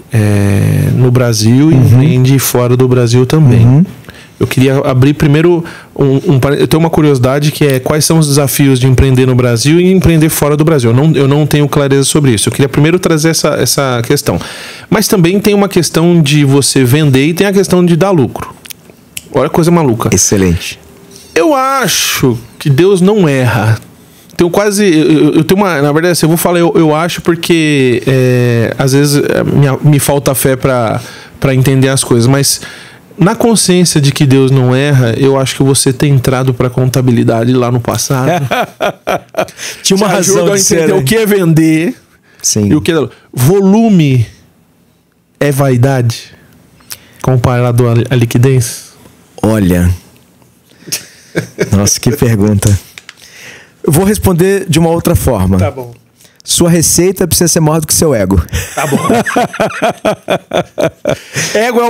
no Brasil e empreende fora do Brasil também. Eu queria abrir primeiro eu tenho uma curiosidade que é: quais são os desafios de empreender no Brasil e empreender fora do Brasil? Eu não tenho clareza sobre isso. Eu queria primeiro trazer essa questão. Mas também tem uma questão de você vender e tem a questão de dar lucro. Olha que coisa maluca. Excelente. Eu acho que Deus não erra. Eu tenho uma... Na verdade, assim, eu vou falar eu acho porque às vezes me falta fé para entender as coisas, mas na consciência de que Deus não erra, eu acho que você ter entrado para contabilidade lá no passado tinha uma razão de ser, o que é vender. Sim. E o que é volume é vaidade comparado à liquidez. Olha, nossa, que pergunta. Eu vou responder de uma outra forma. Tá bom. Sua receita precisa ser maior do que seu ego. Tá bom. Ego é o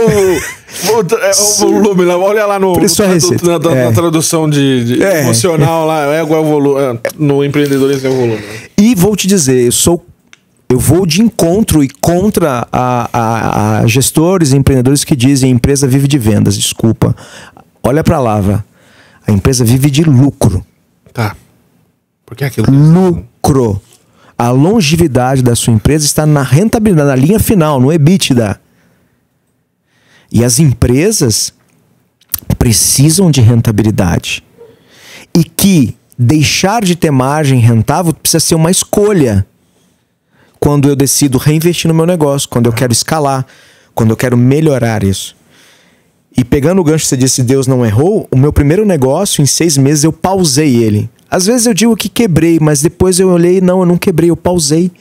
volume. Olha lá na tradução de emocional lá. Ego é o volume. No empreendedorismo é o volume. E vou te dizer, eu vou de encontro e contra a gestores e empreendedores que dizem a empresa vive de vendas. Desculpa. Olha pra lá, a empresa vive de lucro. Tá. Porque é aquilo. Lucro. A longevidade da sua empresa está na rentabilidade, na linha final, no EBITDA. E as empresas precisam de rentabilidade. E que deixar de ter margem rentável precisa ser uma escolha. Quando eu decido reinvestir no meu negócio, quando eu quero escalar, quando eu quero melhorar isso. E pegando o gancho que você disse, Deus não errou, o meu primeiro negócio, em 6 meses, eu pausei ele. Às vezes eu digo que quebrei, mas depois eu olhei, não, eu não quebrei, eu pausei.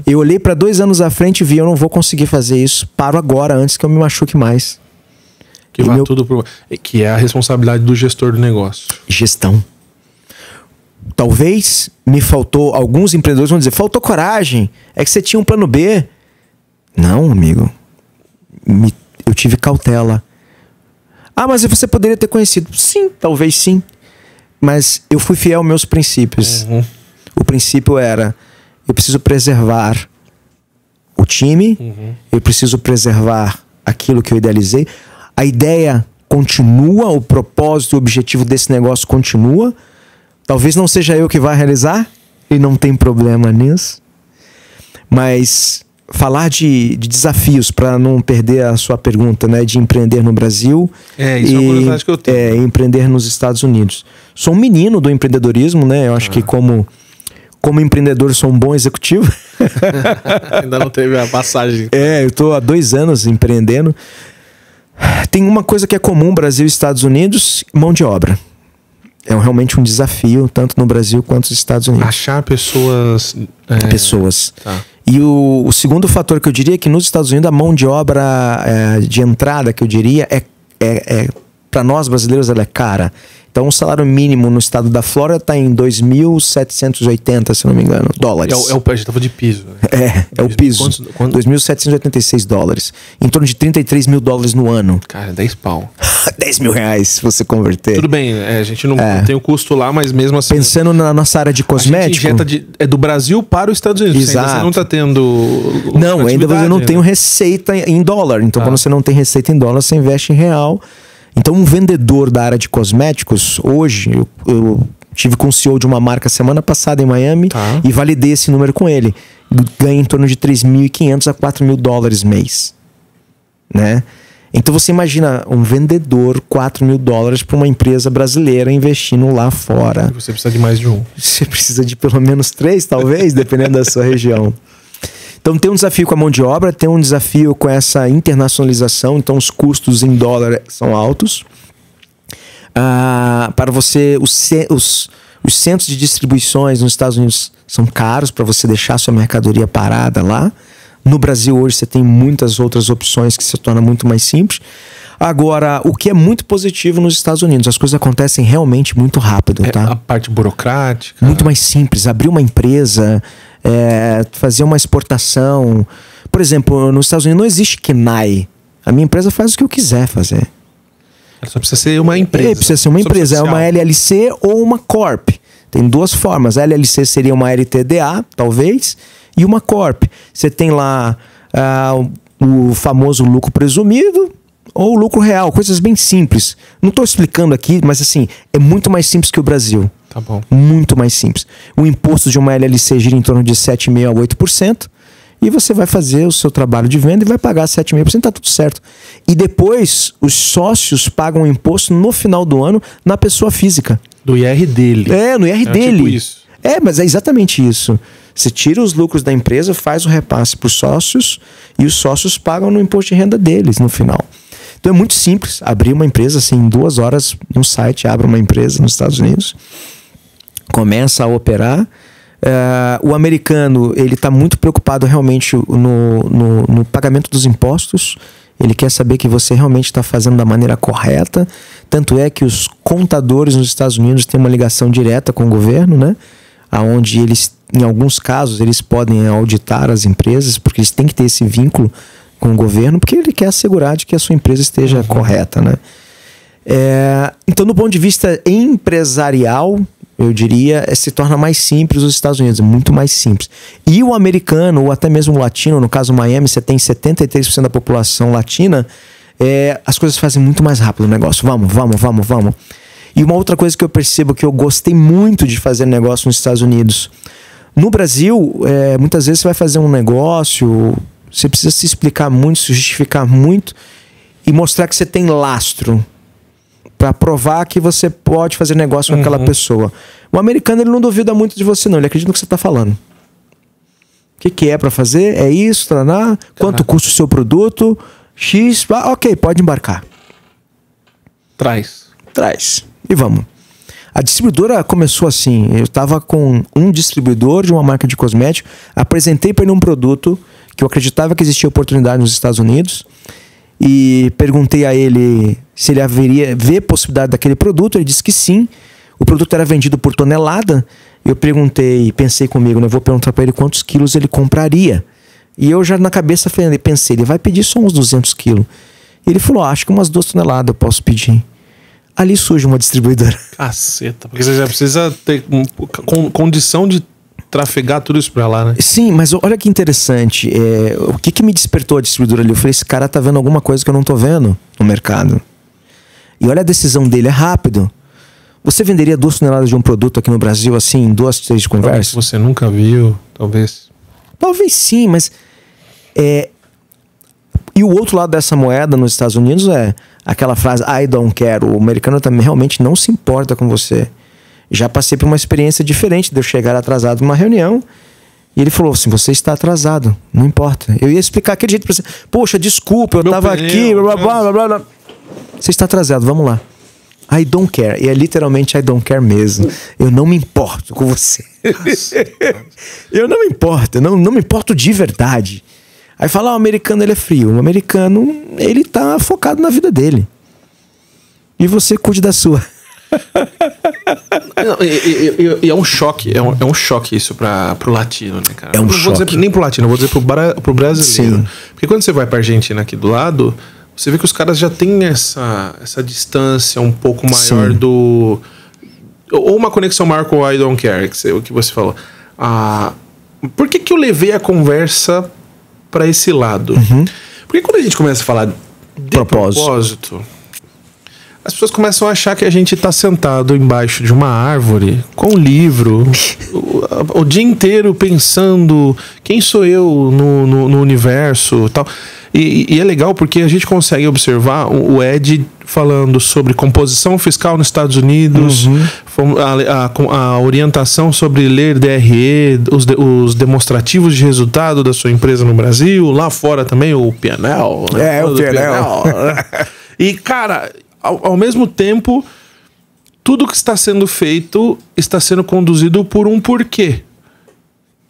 Eu olhei para 2 anos à frente e vi, eu não vou conseguir fazer isso. Paro agora, antes que eu me machuque mais. Que é a responsabilidade do gestor do negócio. Gestão. Talvez me faltou, alguns empreendedores vão dizer, faltou coragem, é que você tinha um plano B. Não, amigo. Eu tive cautela. Ah, mas você poderia ter conhecido. Sim, talvez sim. Mas eu fui fiel aos meus princípios. O princípio era: eu preciso preservar o time, eu preciso preservar aquilo que eu idealizei. A ideia continua, o propósito, o objetivo desse negócio continua. Talvez não seja eu que vá realizar, e não tem problema nisso. Mas falar de desafios, para não perder a sua pergunta, né, de empreender no Brasil isso é uma curiosidade que eu tenho. Empreender nos Estados Unidos. Sou um menino do empreendedorismo, né? Eu acho que como empreendedor sou um bom executivo. Ainda não teve a passagem. Eu estou há 2 anos empreendendo. Tem uma coisa que é comum Brasil e Estados Unidos: mão de obra. É realmente um desafio, tanto no Brasil quanto nos Estados Unidos. Achar pessoas. Pessoas. Tá. E o segundo fator que eu diria é que nos Estados Unidos a mão de obra de entrada, que eu diria, para nós brasileiros, ela é cara. Então o salário mínimo no estado da Flórida está em 2.780, se não me engano, dólares. A gente estava de piso. Né? É o piso. Quanto? 2.786 dólares. Em torno de 33 mil dólares no ano. Cara, 10 pau. 10 mil reais, se você converter. Tudo bem, a gente não tem o custo lá, mas mesmo assim... Pensando na nossa área de cosmético... A gente injeta do Brasil para os Estados Unidos. Exato. Você não está tendo... Não, ainda você não tem receita em dólar. Então, quando você não tem receita em dólar, você investe em real. Então, um vendedor da área de cosméticos, hoje, eu tive com o CEO de uma marca semana passada em Miami e validei esse número com ele. Ganha em torno de 3.500 a 4.000 dólares mês. Né? Então você imagina um vendedor $4.000 para uma empresa brasileira investindo lá fora. Você precisa de mais de um. Você precisa de pelo menos 3, talvez, dependendo da sua região. Então tem um desafio com a mão de obra, tem um desafio com essa internacionalização, então os custos em dólar são altos. Para você, os centros de distribuições nos Estados Unidos são caros para você deixar sua mercadoria parada lá. No Brasil hoje você tem muitas outras opções que se tornam muito mais simples. Agora, o que é muito positivo nos Estados Unidos, as coisas acontecem realmente muito rápido, tá? A parte burocrática. Muito mais simples. Abrir uma empresa, fazer uma exportação. Por exemplo, nos Estados Unidos não existe KNAI. A minha empresa faz o que eu quiser fazer. Ela só precisa ser uma empresa. Precisa ser uma empresa. É uma LLC ou uma Corp. Tem duas formas. A LLC seria uma LTDA, talvez, e uma Corp. Você tem lá o famoso lucro presumido ou lucro real, coisas bem simples. Não estou explicando aqui, mas assim, é muito mais simples que o Brasil. Tá bom. Muito mais simples. O imposto de uma LLC gira em torno de 7,5% a 8%. E você vai fazer o seu trabalho de venda e vai pagar 7,5%, tá tudo certo. E depois, os sócios pagam o imposto no final do ano na pessoa física. Do IR dele. No IR dele. Tipo isso. Mas é exatamente isso. Você tira os lucros da empresa, faz o repasse para os sócios e os sócios pagam no imposto de renda deles no final. Então é muito simples abrir uma empresa assim, em 2 horas no site, abre uma empresa nos Estados Unidos, começa a operar. O americano ele está muito preocupado realmente no pagamento dos impostos. Ele quer saber que você realmente está fazendo da maneira correta. Tanto é que os contadores nos Estados Unidos têm uma ligação direta com o governo, né? Onde eles, em alguns casos, eles podem auditar as empresas, porque eles têm que ter esse vínculo com o governo, porque ele quer assegurar de que a sua empresa esteja correta, né? Então, do ponto de vista empresarial, eu diria, se torna mais simples os Estados Unidos, muito mais simples. E o americano, ou até mesmo o latino, no caso Miami, você tem 73% da população latina, as coisas fazem muito mais rápido o negócio. Vamos. E uma outra coisa que eu percebo que eu gostei muito de fazer negócio nos Estados Unidos. No Brasil, muitas vezes você vai fazer um negócio, você precisa se explicar muito, se justificar muito e mostrar que você tem lastro para provar que você pode fazer negócio com aquela pessoa. O americano ele não duvida muito de você, não. Ele acredita no que você está falando. O que é para fazer? É isso, taraná. Quanto custa o seu produto? X. Ok, pode embarcar. Traz. E vamos. A distribuidora começou assim. Eu estava com um distribuidor de uma marca de cosmético. Apresentei para ele um produto que eu acreditava que existia oportunidade nos Estados Unidos. E perguntei a ele se ele vê possibilidade daquele produto. Ele disse que sim. O produto era vendido por tonelada. Eu pensei comigo, né? Vou perguntar para ele quantos quilos ele compraria. E eu já na cabeça pensei, ele vai pedir só uns 200 quilos. Ele falou, acho que umas 2 toneladas eu posso pedir. Ali surge uma distribuidora. Caceta, porque você já precisa ter condição de trafegar tudo isso pra lá, né? Sim, mas olha que interessante. O que me despertou a distribuidora ali? Eu falei, esse cara tá vendo alguma coisa que eu não tô vendo no mercado. E olha a decisão dele, é rápido. Você venderia 2 toneladas de um produto aqui no Brasil, assim, em 2, 3 de conversa? Você nunca viu, talvez. Talvez sim, mas... E o outro lado dessa moeda nos Estados Unidos é aquela frase, I don't care. O americano também realmente não se importa com você. Já passei por uma experiência diferente de eu chegar atrasado numa reunião e ele falou assim, você está atrasado, não importa. Eu ia explicar aquele jeito pra você. Poxa, desculpa, eu estava aqui, blá, blá, blá, blá. Você está atrasado, vamos lá. I don't care. E é literalmente I don't care mesmo. Eu não me importo com você. Eu não me importo, não me importo de verdade. Aí fala, o americano ele é frio. O americano, ele tá focado na vida dele. E você cuide da sua. E é um choque, é um choque isso pro latino, né, cara? É um não choque. Vou dizer, nem pro latino, eu vou dizer pro brasileiro. Sim. Porque quando você vai pra Argentina aqui do lado, você vê que os caras já têm essa distância um pouco maior. Sim. Ou uma conexão maior com o I don't care, o que você falou. Por que eu levei a conversa pra esse lado? Porque quando a gente começa a falar de propósito, as pessoas começam a achar que a gente tá sentado embaixo de uma árvore com um livro o dia inteiro pensando quem sou eu no universo e tal. E é legal porque a gente consegue observar o Ed falando sobre composição fiscal nos Estados Unidos, a orientação sobre ler DRE, os demonstrativos de resultado da sua empresa no Brasil, lá fora também o PNL. Né? O PNL. E, cara, ao mesmo tempo, tudo que está sendo feito está sendo conduzido por um porquê.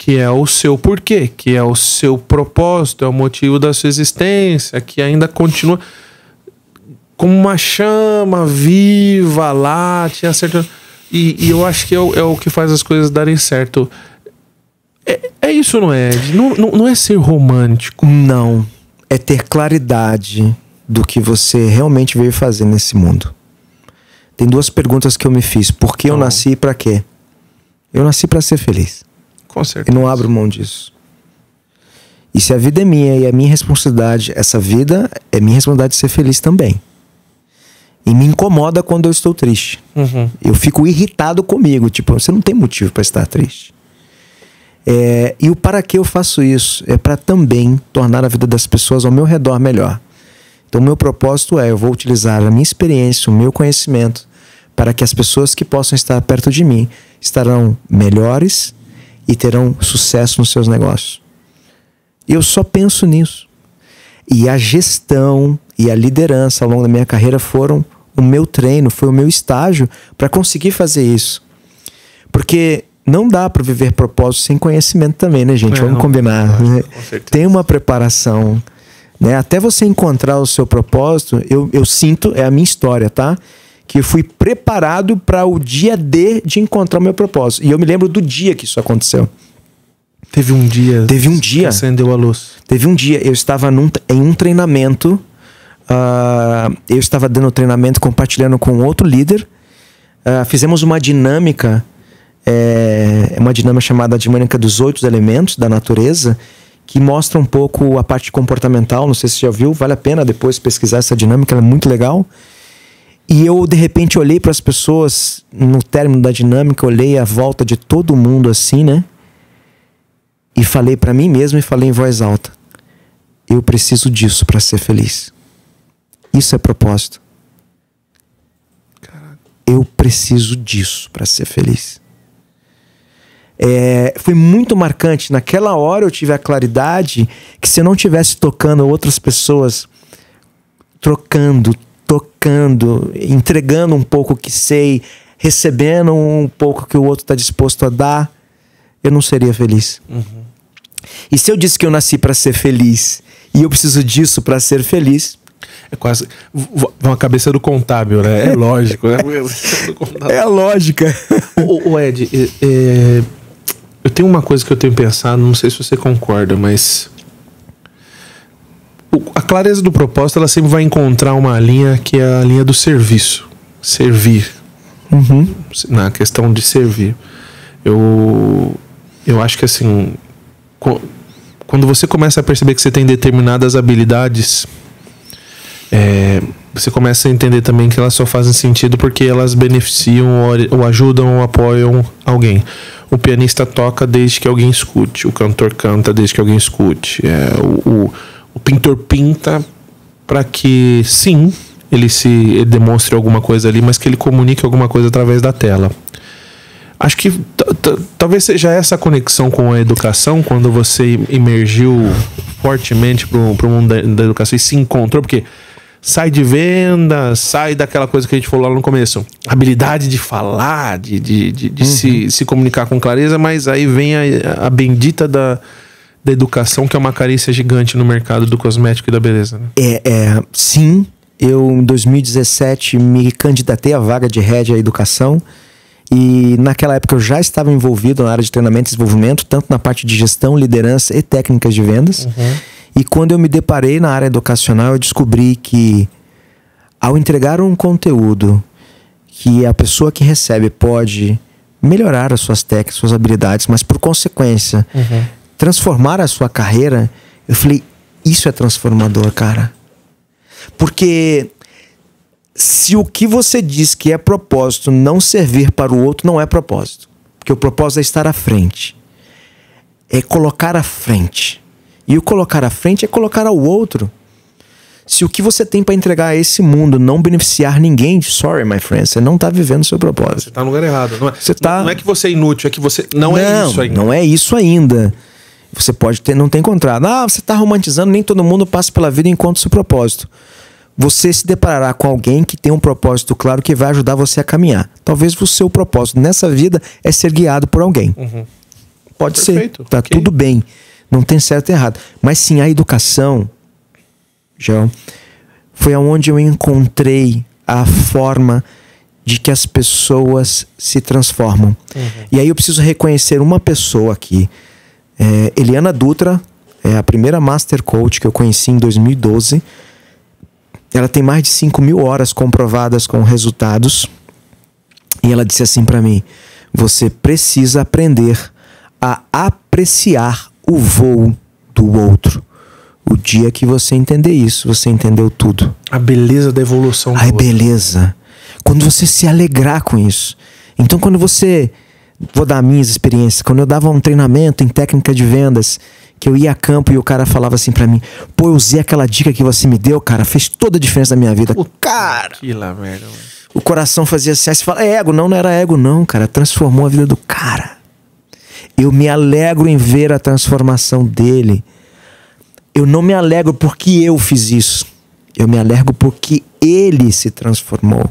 Que é o seu porquê, que é o seu propósito, é o motivo da sua existência, que ainda continua como uma chama viva lá, tinha certo. E eu acho que é o que faz as coisas darem certo. É isso, não é? Não é ser romântico. Não. É ter claridade do que você realmente veio fazer nesse mundo. Tem 2 perguntas que eu me fiz. Por que eu nasci e pra quê? Eu nasci pra ser feliz. Com certeza. E não abro mão disso. E se a vida é minha e é minha responsabilidade, essa vida é minha responsabilidade de ser feliz também. E me incomoda quando eu estou triste. Eu fico irritado comigo. Tipo, você não tem motivo para estar triste. E o para que eu faço isso? É para também tornar a vida das pessoas ao meu redor melhor. Então, o meu propósito eu vou utilizar a minha experiência, o meu conhecimento, para que as pessoas que possam estar perto de mim estarão melhores e terão sucesso nos seus negócios. Eu só penso nisso. E a gestão e a liderança ao longo da minha carreira foram o meu treino, foi o meu estágio para conseguir fazer isso. Porque não dá para viver propósito sem conhecimento também, né, gente? Vamos combinar. Né? Tem uma preparação. Né? Até você encontrar o seu propósito, eu sinto, é a minha história, tá? Que eu fui preparado para o dia D de encontrar o meu propósito. E eu me lembro do dia que isso aconteceu. Teve um dia. Que acendeu a luz. Teve um dia, eu estava em um treinamento. Eu estava dando treinamento, compartilhando com outro líder. Fizemos uma dinâmica. Uma dinâmica chamada dinâmica dos 8 elementos da natureza, que mostra um pouco a parte comportamental. Não sei se você já viu, vale a pena depois pesquisar essa dinâmica, ela é muito legal. E eu, de repente, olhei para as pessoas, no término da dinâmica, olhei a volta de todo mundo assim, né? E falei para mim mesmo e falei em voz alta: eu preciso disso para ser feliz. Isso é propósito. Caraca. Eu preciso disso para ser feliz. Foi muito marcante. Naquela hora eu tive a claridade que se eu não estivesse tocando outras pessoas, tocando, entregando um pouco o que sei, recebendo um pouco que o outro está disposto a dar, eu não seria feliz. E se eu disse que eu nasci para ser feliz e eu preciso disso para ser feliz, é quase uma cabeça do contábil, né? É lógico, né? É a lógica. O Ed, eu tenho uma coisa que eu tenho pensado, não sei se você concorda, mas a clareza do propósito, ela sempre vai encontrar uma linha que é a linha do serviço. Servir. Na questão de servir. Eu acho que assim, quando você começa a perceber que você tem determinadas habilidades, você começa a entender também que elas só fazem sentido porque elas beneficiam ou ajudam ou apoiam alguém. O pianista toca desde que alguém escute. O cantor canta desde que alguém escute. O pintor pinta para que, sim, ele demonstre alguma coisa ali, mas que ele comunique alguma coisa através da tela. Acho que talvez seja essa conexão com a educação, quando você emergiu fortemente para o mundo da educação e se encontrou, porque sai de venda, sai daquela coisa que a gente falou lá no começo, habilidade de falar, de se comunicar com clareza, mas aí vem a bendita da educação, que é uma carência gigante no mercado do cosmético e da beleza, né? Sim, eu em 2017 me candidatei à vaga de head à educação. E naquela época eu já estava envolvido na área de treinamento e desenvolvimento, tanto na parte de gestão, liderança e técnicas de vendas. E quando eu me deparei na área educacional, eu descobri que ao entregar um conteúdo que a pessoa que recebe pode melhorar as suas técnicas, suas habilidades, mas por consequência transformar a sua carreira, eu falei, isso é transformador, cara. Porque se o que você diz que é propósito não servir para o outro, não é propósito. Porque o propósito é estar à frente. É colocar à frente. E o colocar à frente é colocar ao outro. Se o que você tem para entregar a esse mundo não beneficiar ninguém, sorry, my friend, você não tá vivendo o seu propósito. Você tá no lugar errado. Não é que você é inútil, é que você não é isso ainda. Não é isso ainda. Você pode não ter encontrado. Você tá romantizando, nem todo mundo passa pela vida e encontra o seu propósito. Você se deparará com alguém que tem um propósito claro que vai ajudar você a caminhar. Talvez o seu propósito nessa vida é ser guiado por alguém. Pode Perfeito. ser, tá tudo bem. Não tem certo e errado. Mas sim, a educação, João, foi aonde eu encontrei a forma de que as pessoas se transformam. E aí eu preciso reconhecer uma pessoa aqui. Eliana Dutra é a primeira Master Coach que eu conheci em 2012. Ela tem mais de 5.000 horas comprovadas com resultados. E ela disse assim para mim: você precisa aprender a apreciar o voo do outro. O dia que você entender isso, você entendeu tudo. A beleza da evolução. A beleza. Quando você se alegrar com isso. Então, quando você... Vou dar minhas experiências. Quando eu dava um treinamento em técnica de vendas, que eu ia a campo e o cara falava assim pra mim: pô, eu usei aquela dica que você me deu, cara, fez toda a diferença na minha vida. Cara! Que lá, merda, mano. O coração fazia assim. Aí você fala: é ego. Não era ego não, cara. Transformou a vida do cara. Eu me alegro em ver a transformação dele. Eu não me alegro porque eu fiz isso. Eu me alegro porque ele se transformou.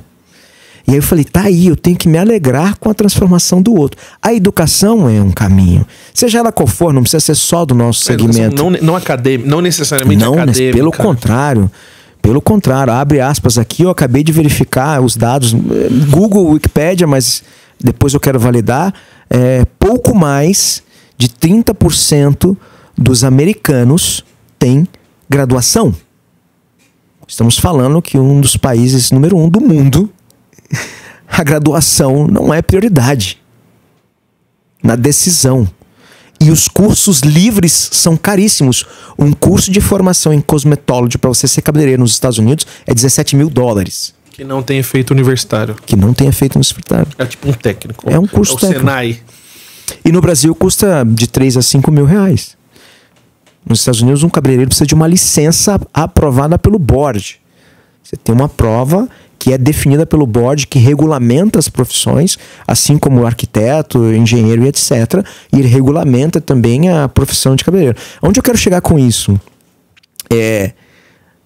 E aí eu falei: tá aí, eu tenho que me alegrar com a transformação do outro. A educação é um caminho. Seja ela qual for, não precisa ser só do nosso segmento. Não acadêmico, não necessariamente acadêmico. Pelo contrário. Pelo contrário, abre aspas aqui, eu acabei de verificar os dados. Google, Wikipédia, mas depois eu quero validar. Pouco mais de 30% dos americanos tem graduação. Estamos falando que um dos países número 1 do mundo, a graduação não é prioridade na decisão. E os cursos livres são caríssimos. Um curso de formação em cosmetology para você ser cabeleireiro nos Estados Unidos é $17.000. Que não tem efeito universitário. É tipo um técnico. É um curso técnico. Senai. E no Brasil custa de 3 a 5 mil reais. Nos Estados Unidos, um cabeleireiro precisa de uma licença aprovada pelo board. Você tem uma prova que é definida pelo board, que regulamenta as profissões, assim como o arquiteto, engenheiro e etc. E ele regulamenta também a profissão de cabeleireiro. Onde eu quero chegar com isso?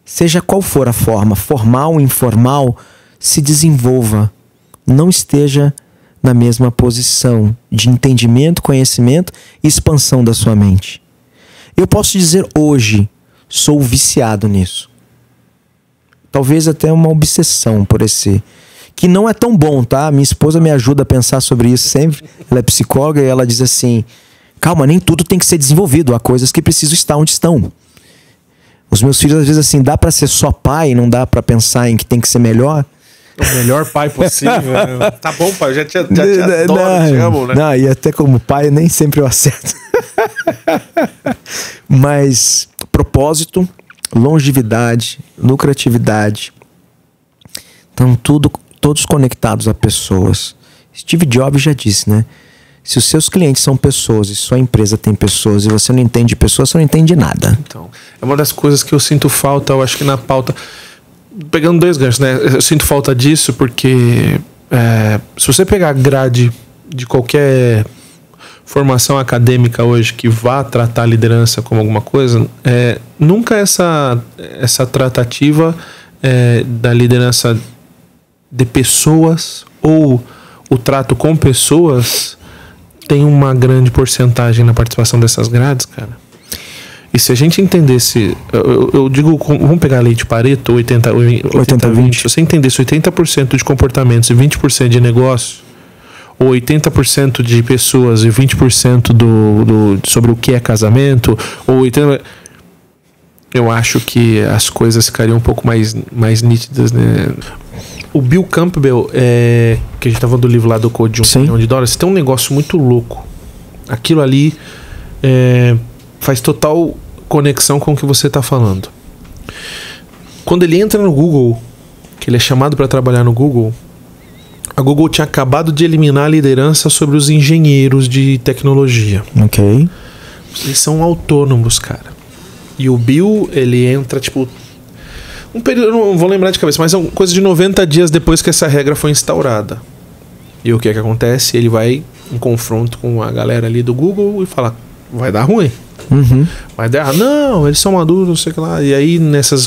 Seja qual for a forma, formal ou informal, se desenvolva. Não esteja na mesma posição de entendimento, conhecimento e expansão da sua mente. Eu posso dizer hoje, sou viciado nisso. Talvez até uma obsessão por esse... Que não é tão bom, tá? Minha esposa me ajuda a pensar sobre isso sempre. Ela é psicóloga e ela diz assim: calma, nem tudo tem que ser desenvolvido. Há coisas que precisam estar onde estão. Os meus filhos às vezes assim, dá pra ser só pai, não dá pra pensar em que tem que ser melhor. O melhor pai possível. Tá bom, pai, eu já te adoro, te amo, né? Não, e até como pai nem sempre eu acerto. Mas propósito, longevidade, lucratividade, estão todos conectados a pessoas. Steve Jobs já disse, né? Se os seus clientes são pessoas e sua empresa tem pessoas e você não entende pessoas, você não entende nada. Então, é uma das coisas que eu sinto falta, eu acho que na pauta... Pegando 2 ganchos, né? Eu sinto falta disso porque se você pegar a grade de qualquer formação acadêmica hoje que vá tratar a liderança como alguma coisa, nunca essa tratativa da liderança de pessoas ou o trato com pessoas tem uma grande porcentagem na participação dessas grades, cara. E se a gente entendesse, eu digo, vamos pegar a lei de Pareto, 80-20, se você entendesse 80% de comportamentos e 20% de negócio, ou 80% de pessoas e 20% sobre o que é casamento, ou 80%, eu acho que as coisas ficariam um pouco mais nítidas, né? O Bill Campbell, que a gente estava do livro lá do Code de $1 milhão, tem um negócio muito louco. Aquilo ali faz total conexão com o que você está falando. Quando ele entra no Google, que ele é chamado para trabalhar no Google, a Google tinha acabado de eliminar a liderança sobre os engenheiros de tecnologia. Ok. Eles são autônomos, cara. E o Bill, ele entra, tipo... Um período, eu não vou lembrar de cabeça, mas é uma coisa de 90 dias depois que essa regra foi instaurada. E o que acontece? Ele vai em confronto com a galera ali do Google e fala, vai dar ruim. Vai dar, não, eles são maduros, não sei o que lá. E aí,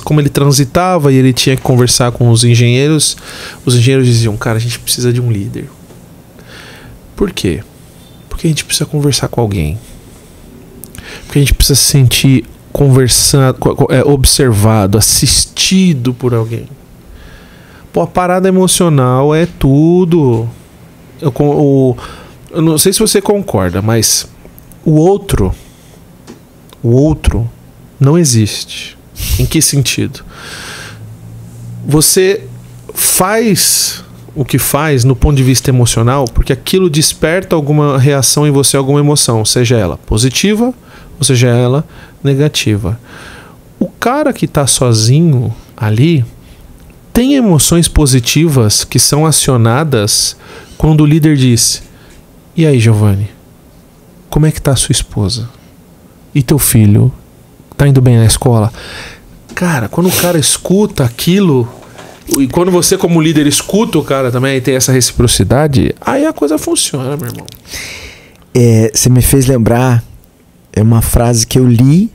como ele transitava e ele tinha que conversar com os engenheiros diziam, cara, a gente precisa de um líder. Por quê? Porque a gente precisa conversar com alguém. Porque a gente precisa se sentir conversando, observado, assistido por alguém. Pô, a parada emocional é tudo. Eu não sei se você concorda, mas o outro não existe. Em que sentido? Você faz o que faz no ponto de vista emocional porque aquilo desperta alguma reação em você, alguma emoção, seja ela positiva ou seja ela negativa. O cara que está sozinho ali tem emoções positivas que são acionadas quando o líder diz: e aí, Giovanni, como é que tá a sua esposa? E teu filho? Tá indo bem na escola? Cara, quando o cara escuta aquilo, e quando você como líder escuta o cara também e tem essa reciprocidade, aí a coisa funciona, meu irmão. Você me fez lembrar uma frase que eu li,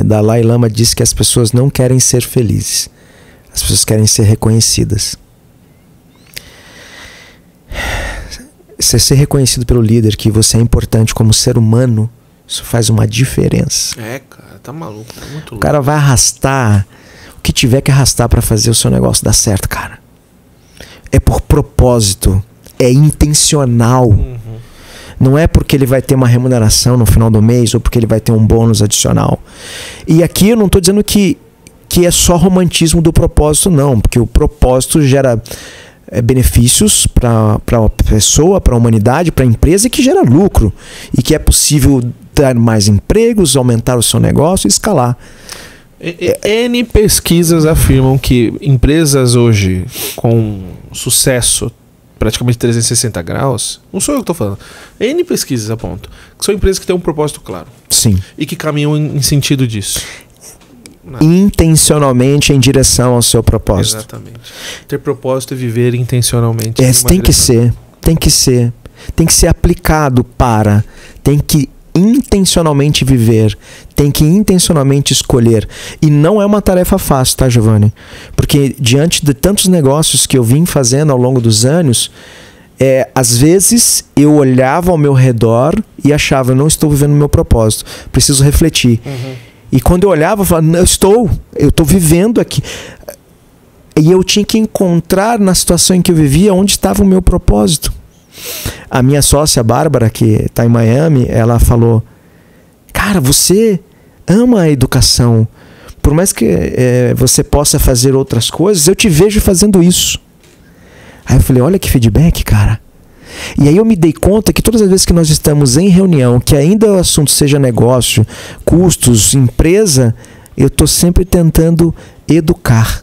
Dalai Lama disse que as pessoas não querem ser felizes, as pessoas querem ser reconhecidas. Ser reconhecido pelo líder que você é importante como ser humano, isso faz uma diferença. Cara, tá maluco, tá muito louco. O cara vai arrastar o que tiver que arrastar para fazer o seu negócio dar certo, cara. É por propósito, é intencional. Não é porque ele vai ter uma remuneração no final do mês ou porque ele vai ter um bônus adicional. E aqui eu não estou dizendo que é só romantismo do propósito, não, porque o propósito gera benefícios para a pessoa, para a humanidade, para a empresa, e que gera lucro e que é possível dar mais empregos, aumentar o seu negócio e escalar. N pesquisas afirmam que empresas hoje com sucesso praticamente 360 graus, não sou eu que estou falando, N pesquisas apontam que são empresas que têm um propósito claro. Sim. E que caminham em sentido disso. Intencionalmente em direção ao seu propósito. Exatamente. Ter propósito é viver intencionalmente. Tem que ser aplicado tem que intencionalmente viver, tem que intencionalmente escolher. E não é uma tarefa fácil, tá, Giovanni? Porque diante de tantos negócios que eu vim fazendo ao longo dos anos, às vezes eu olhava ao meu redor e achava, não estou vivendo o meu propósito, preciso refletir. E quando eu olhava, eu falava, eu estou vivendo aqui. E eu tinha que encontrar na situação em que eu vivia onde estava o meu propósito. A minha sócia, Bárbara, que está em Miami, ela falou, cara, você ama a educação. Por mais que você possa fazer outras coisas, eu te vejo fazendo isso. Aí eu falei, olha que feedback, cara. E aí eu me dei conta que todas as vezes que nós estamos em reunião, que ainda o assunto seja negócio, custos, empresa, eu estou sempre tentando educar.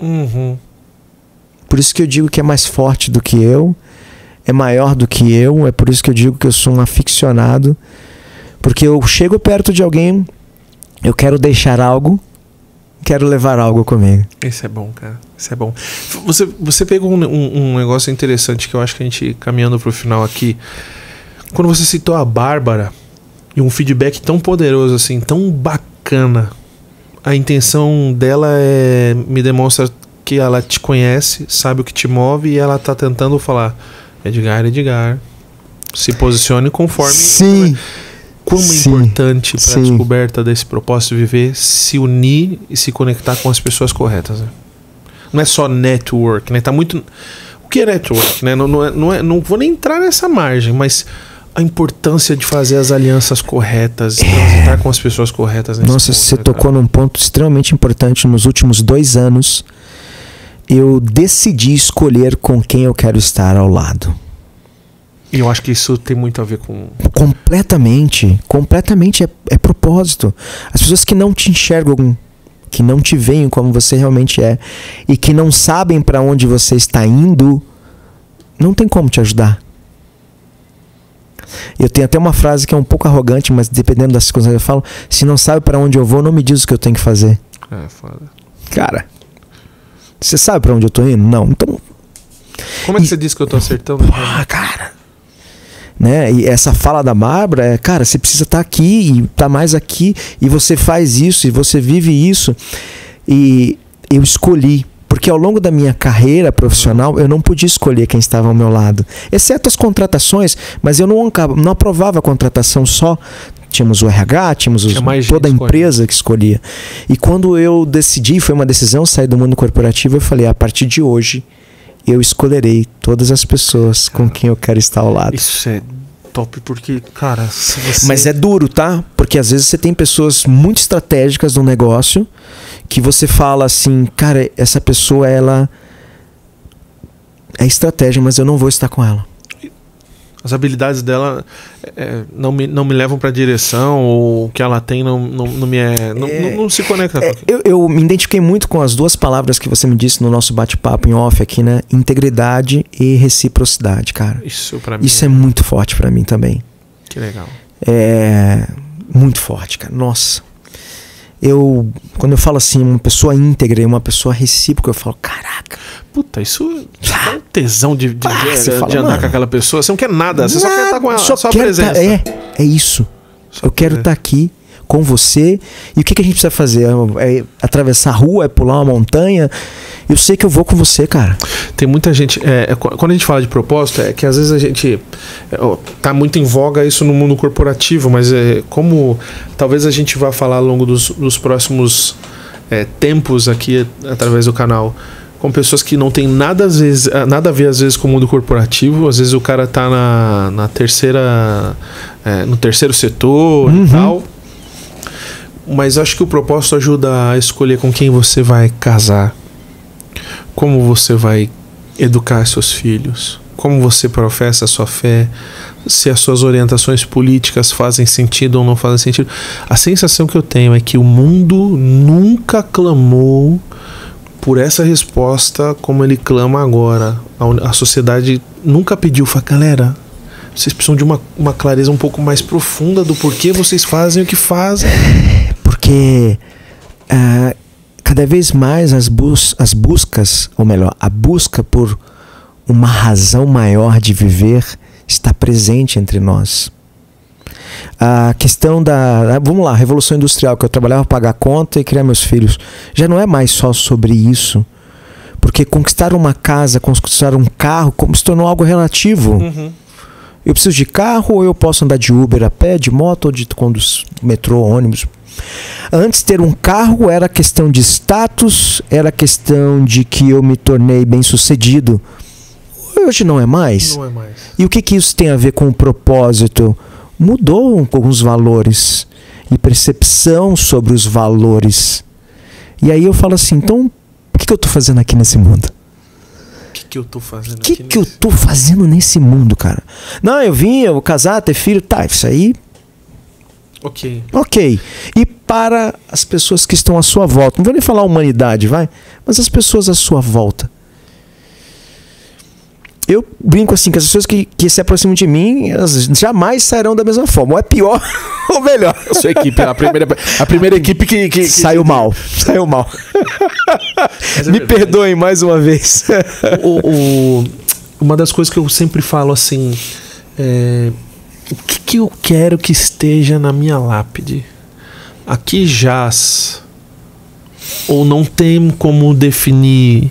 Por isso que eu digo que é mais forte do que eu, é maior do que eu, é por isso que eu digo que eu sou um aficionado, porque eu chego perto de alguém, eu quero deixar algo, quero levar algo comigo. Isso é bom, cara. Isso é bom. Você pegou um negócio interessante que eu acho que a gente, caminhando pro final aqui, quando você citou a Bárbara e um feedback tão poderoso assim, tão bacana, a intenção dela me demonstra que ela te conhece, sabe o que te move e ela tá tentando falar, Edgar, se posicione conforme. Sim. Como é importante para a descoberta desse propósito de viver, se unir e se conectar com as pessoas corretas, né? Não é só network, né? Tá muito... O que é network, né? Não vou nem entrar nessa margem, mas a importância de fazer as alianças corretas, transitar com as pessoas corretas. Nossa, você tocou num ponto extremamente importante. Nos últimos 2 anos, eu decidi escolher com quem eu quero estar ao lado. E eu acho que isso tem muito a ver com... Completamente é propósito. As pessoas que não te enxergam, que não te veem como você realmente é e que não sabem para onde você está indo, não tem como te ajudar. Eu tenho até uma frase que é um pouco arrogante, mas dependendo das coisas eu falo, se não sabe para onde eu vou, não me diz o que eu tenho que fazer. Foda. Cara, Você sabe para onde eu tô indo? Não. Então... Como é que você disse que eu tô acertando? Cara... Né? E essa fala da Bárbara é, cara, você precisa estar aqui e estar mais aqui, e você faz isso, e você vive isso. E eu escolhi, porque ao longo da minha carreira profissional eu não podia escolher quem estava ao meu lado, exceto as contratações, mas eu não aprovava a contratação só. Tínhamos o RH, toda a empresa que escolhia. E quando eu decidi, foi uma decisão sair do mundo corporativo, eu falei, a partir de hoje eu escolherei todas as pessoas com quem eu quero estar ao lado. Isso é top, porque, cara, se você... Mas é duro, tá? Porque às vezes você tem pessoas muito estratégicas no negócio que você fala assim, cara, essa pessoa, ela é estratégia, mas eu não vou estar com ela. As habilidades dela não me levam para a direção, ou o que ela tem não se conecta. Eu me identifiquei muito com as duas palavras que você me disse no nosso bate-papo em off aqui, né? Integridade e reciprocidade, cara. Isso para mim. Isso é muito forte para mim também. Que legal. É muito forte, cara. Nossa. Quando eu falo assim, uma pessoa íntegra e uma pessoa recíproca, eu falo, caraca. Puta, isso é um tesão de fala, andar com aquela pessoa. Você não quer nada, você só quer estar com ela, só a presença. É isso. Eu quero estar aqui com você. E o que a gente precisa fazer? É atravessar a rua, é pular uma montanha. Eu sei que eu vou com você, cara. Tem muita gente... quando a gente fala de propósito, é que às vezes a gente... tá muito em voga isso no mundo corporativo, mas como talvez a gente vá falar ao longo dos próximos tempos aqui, através do canal, com pessoas que não tem nada a ver às vezes com o mundo corporativo. Às vezes o cara tá na terceira... no terceiro setor e tal. Mas acho que o propósito ajuda a escolher com quem você vai casar, como você vai educar seus filhos, como você professa a sua fé, se as suas orientações políticas fazem sentido ou não fazem sentido. A sensação que eu tenho é que o mundo nunca clamou por essa resposta como ele clama agora. A sociedade nunca pediu, fala, galera, vocês precisam de uma clareza um pouco mais profunda do porquê vocês fazem o que fazem. Porque cada vez mais as buscas, ou melhor, a busca por uma razão maior de viver está presente entre nós. A questão vamos lá, Revolução Industrial, que eu trabalhava para pagar conta e criar meus filhos, já não é mais só sobre isso. Porque conquistar uma casa, conquistar um carro, se tornou algo relativo. Eu preciso de carro ou eu posso andar de Uber a pé, de moto ou de metrô, ônibus? Antes, ter um carro era questão de status, era questão de que eu me tornei bem-sucedido. Hoje não é mais. Não é mais. E o que isso tem a ver com o propósito? Mudou alguns valores e percepção sobre os valores. E aí eu falo assim, então, o que eu estou fazendo aqui nesse mundo? O que eu estou fazendo aqui? O que eu estou fazendo nesse mundo, cara? Não, eu vou casar, ter filho, tá, isso aí... Ok. E para as pessoas que estão à sua volta, não vou nem falar humanidade, vai, mas as pessoas à sua volta. Eu brinco assim, que as pessoas que se aproximam de mim, elas jamais sairão da mesma forma. Ou é pior, ou melhor. A sua equipe, a primeira equipe que saiu mal. Saiu mal. Me perdoem mais uma vez. Uma das coisas que eu sempre falo assim, o que eu quero que esteja na minha lápide? Aqui jaz. Ou não tem como definir.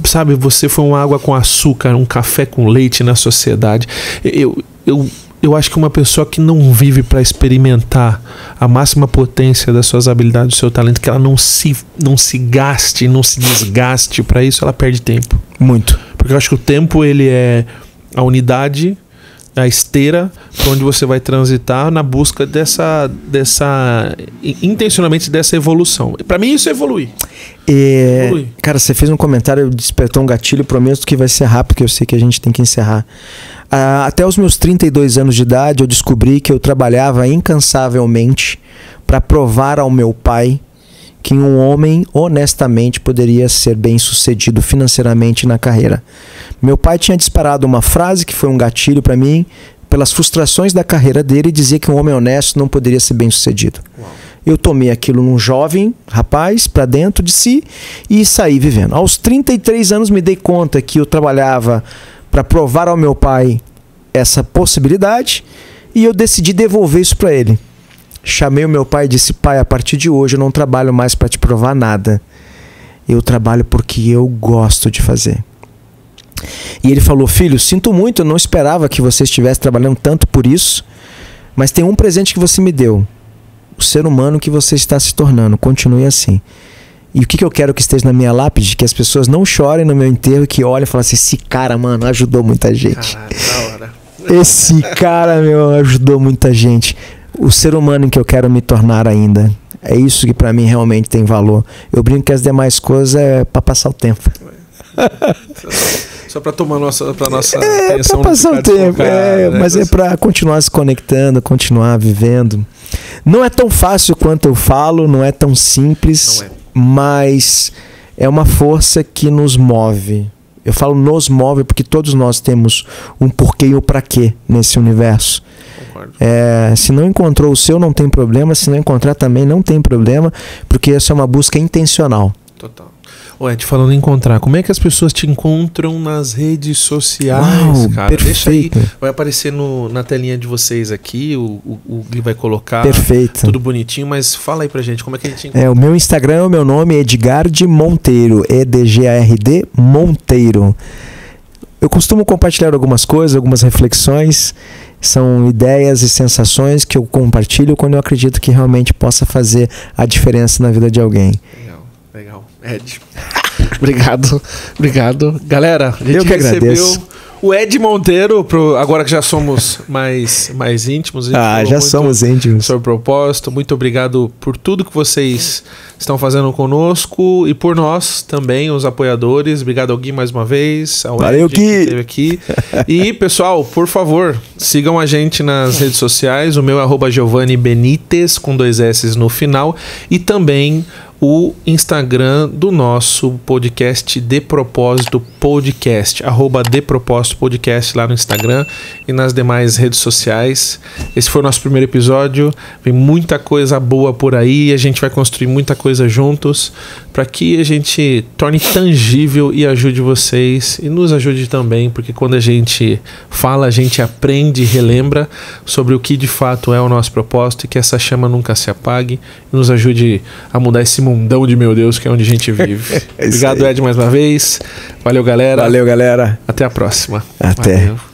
Sabe, você foi uma água com açúcar, um café com leite na sociedade. Eu acho que uma pessoa que não vive para experimentar a máxima potência das suas habilidades, do seu talento, que ela não se gaste, não se desgaste para isso, ela perde tempo. Muito. Porque eu acho que o tempo, ele é a unidade, a esteira para onde você vai transitar na busca intencionalmente dessa evolução. Para mim isso é evoluir. Cara, você fez um comentário, despertou um gatilho, prometo que vai ser rápido, porque eu sei que a gente tem que encerrar. Até os meus 32 anos de idade eu descobri que eu trabalhava incansavelmente para provar ao meu pai que um homem honestamente poderia ser bem sucedido financeiramente na carreira. Meu pai tinha disparado uma frase que foi um gatilho para mim, pelas frustrações da carreira dele, e dizia que um homem honesto não poderia ser bem sucedido. Uau. Eu tomei aquilo num jovem rapaz para dentro de si e saí vivendo. Aos 33 anos me dei conta que eu trabalhava para provar ao meu pai essa possibilidade e eu decidi devolver isso para ele. Chamei o meu pai e disse: pai, a partir de hoje eu não trabalho mais para te provar nada. Eu trabalho porque eu gosto de fazer. E ele falou: filho, sinto muito, eu não esperava que você estivesse trabalhando tanto por isso, mas tem um presente que você me deu. O ser humano que você está se tornando. Continue assim. E o que eu quero que esteja na minha lápide? Que as pessoas não chorem no meu enterro, que olhem e falem assim: esse cara, mano, ajudou muita gente. Caralho, da hora. Esse cara, meu, ajudou muita gente. O ser humano que eu quero me tornar ainda. É isso que pra mim realmente tem valor. Eu brinco que as demais coisas é pra passar o tempo. Só pra tomar pra nossa atenção. Pra passar o tempo, mas é pra continuar se conectando, continuar vivendo. Não é tão fácil quanto eu falo, não é tão simples, mas é uma força que nos move. Eu falo nos move porque todos nós temos um porquê e um pra quê nesse universo. Se não encontrou o seu, não tem problema. Se não encontrar também, não tem problema, porque essa é uma busca intencional. Total. Ed, falando em encontrar, como é que as pessoas te encontram nas redes sociais? Uau, cara? perfeito. Deixa aí, vai aparecer na telinha de vocês aqui, o Gui vai colocar. Perfeito. Tudo bonitinho, mas fala aí pra gente, como é que a gente encontra? O meu Instagram é o meu nome, Edgard Monteiro, EDGARD Monteiro. Eu costumo compartilhar algumas coisas, algumas reflexões, são ideias e sensações que eu compartilho quando eu acredito que realmente possa fazer a diferença na vida de alguém. Legal. Ed. Obrigado. Galera, a gente eu que agradeço. O Ed Monteiro, agora que já somos mais íntimos. Já somos íntimos. Sobre o propósito. Muito obrigado por tudo que vocês estão fazendo conosco e por nós também, os apoiadores. Obrigado ao Gui mais uma vez. Valeu, Gui. Que esteve aqui. E, pessoal, por favor, sigam a gente nas redes sociais. O meu é @Giovanni Benítez, com 2 S no final. E também o Instagram do nosso podcast De Propósito Podcast, @De Propósito Podcast lá no Instagram e nas demais redes sociais. Esse foi o nosso primeiro episódio, vem muita coisa boa por aí, a gente vai construir muita coisa juntos para que a gente torne tangível e ajude vocês e nos ajude também, porque quando a gente fala, a gente aprende e relembra sobre o que de fato é o nosso propósito e que essa chama nunca se apague e nos ajude a mudar esse mundão de meu Deus que é onde a gente vive. Obrigado, Ed, mais uma vez. Valeu, galera. Valeu, galera. Até a próxima. Até. Valeu.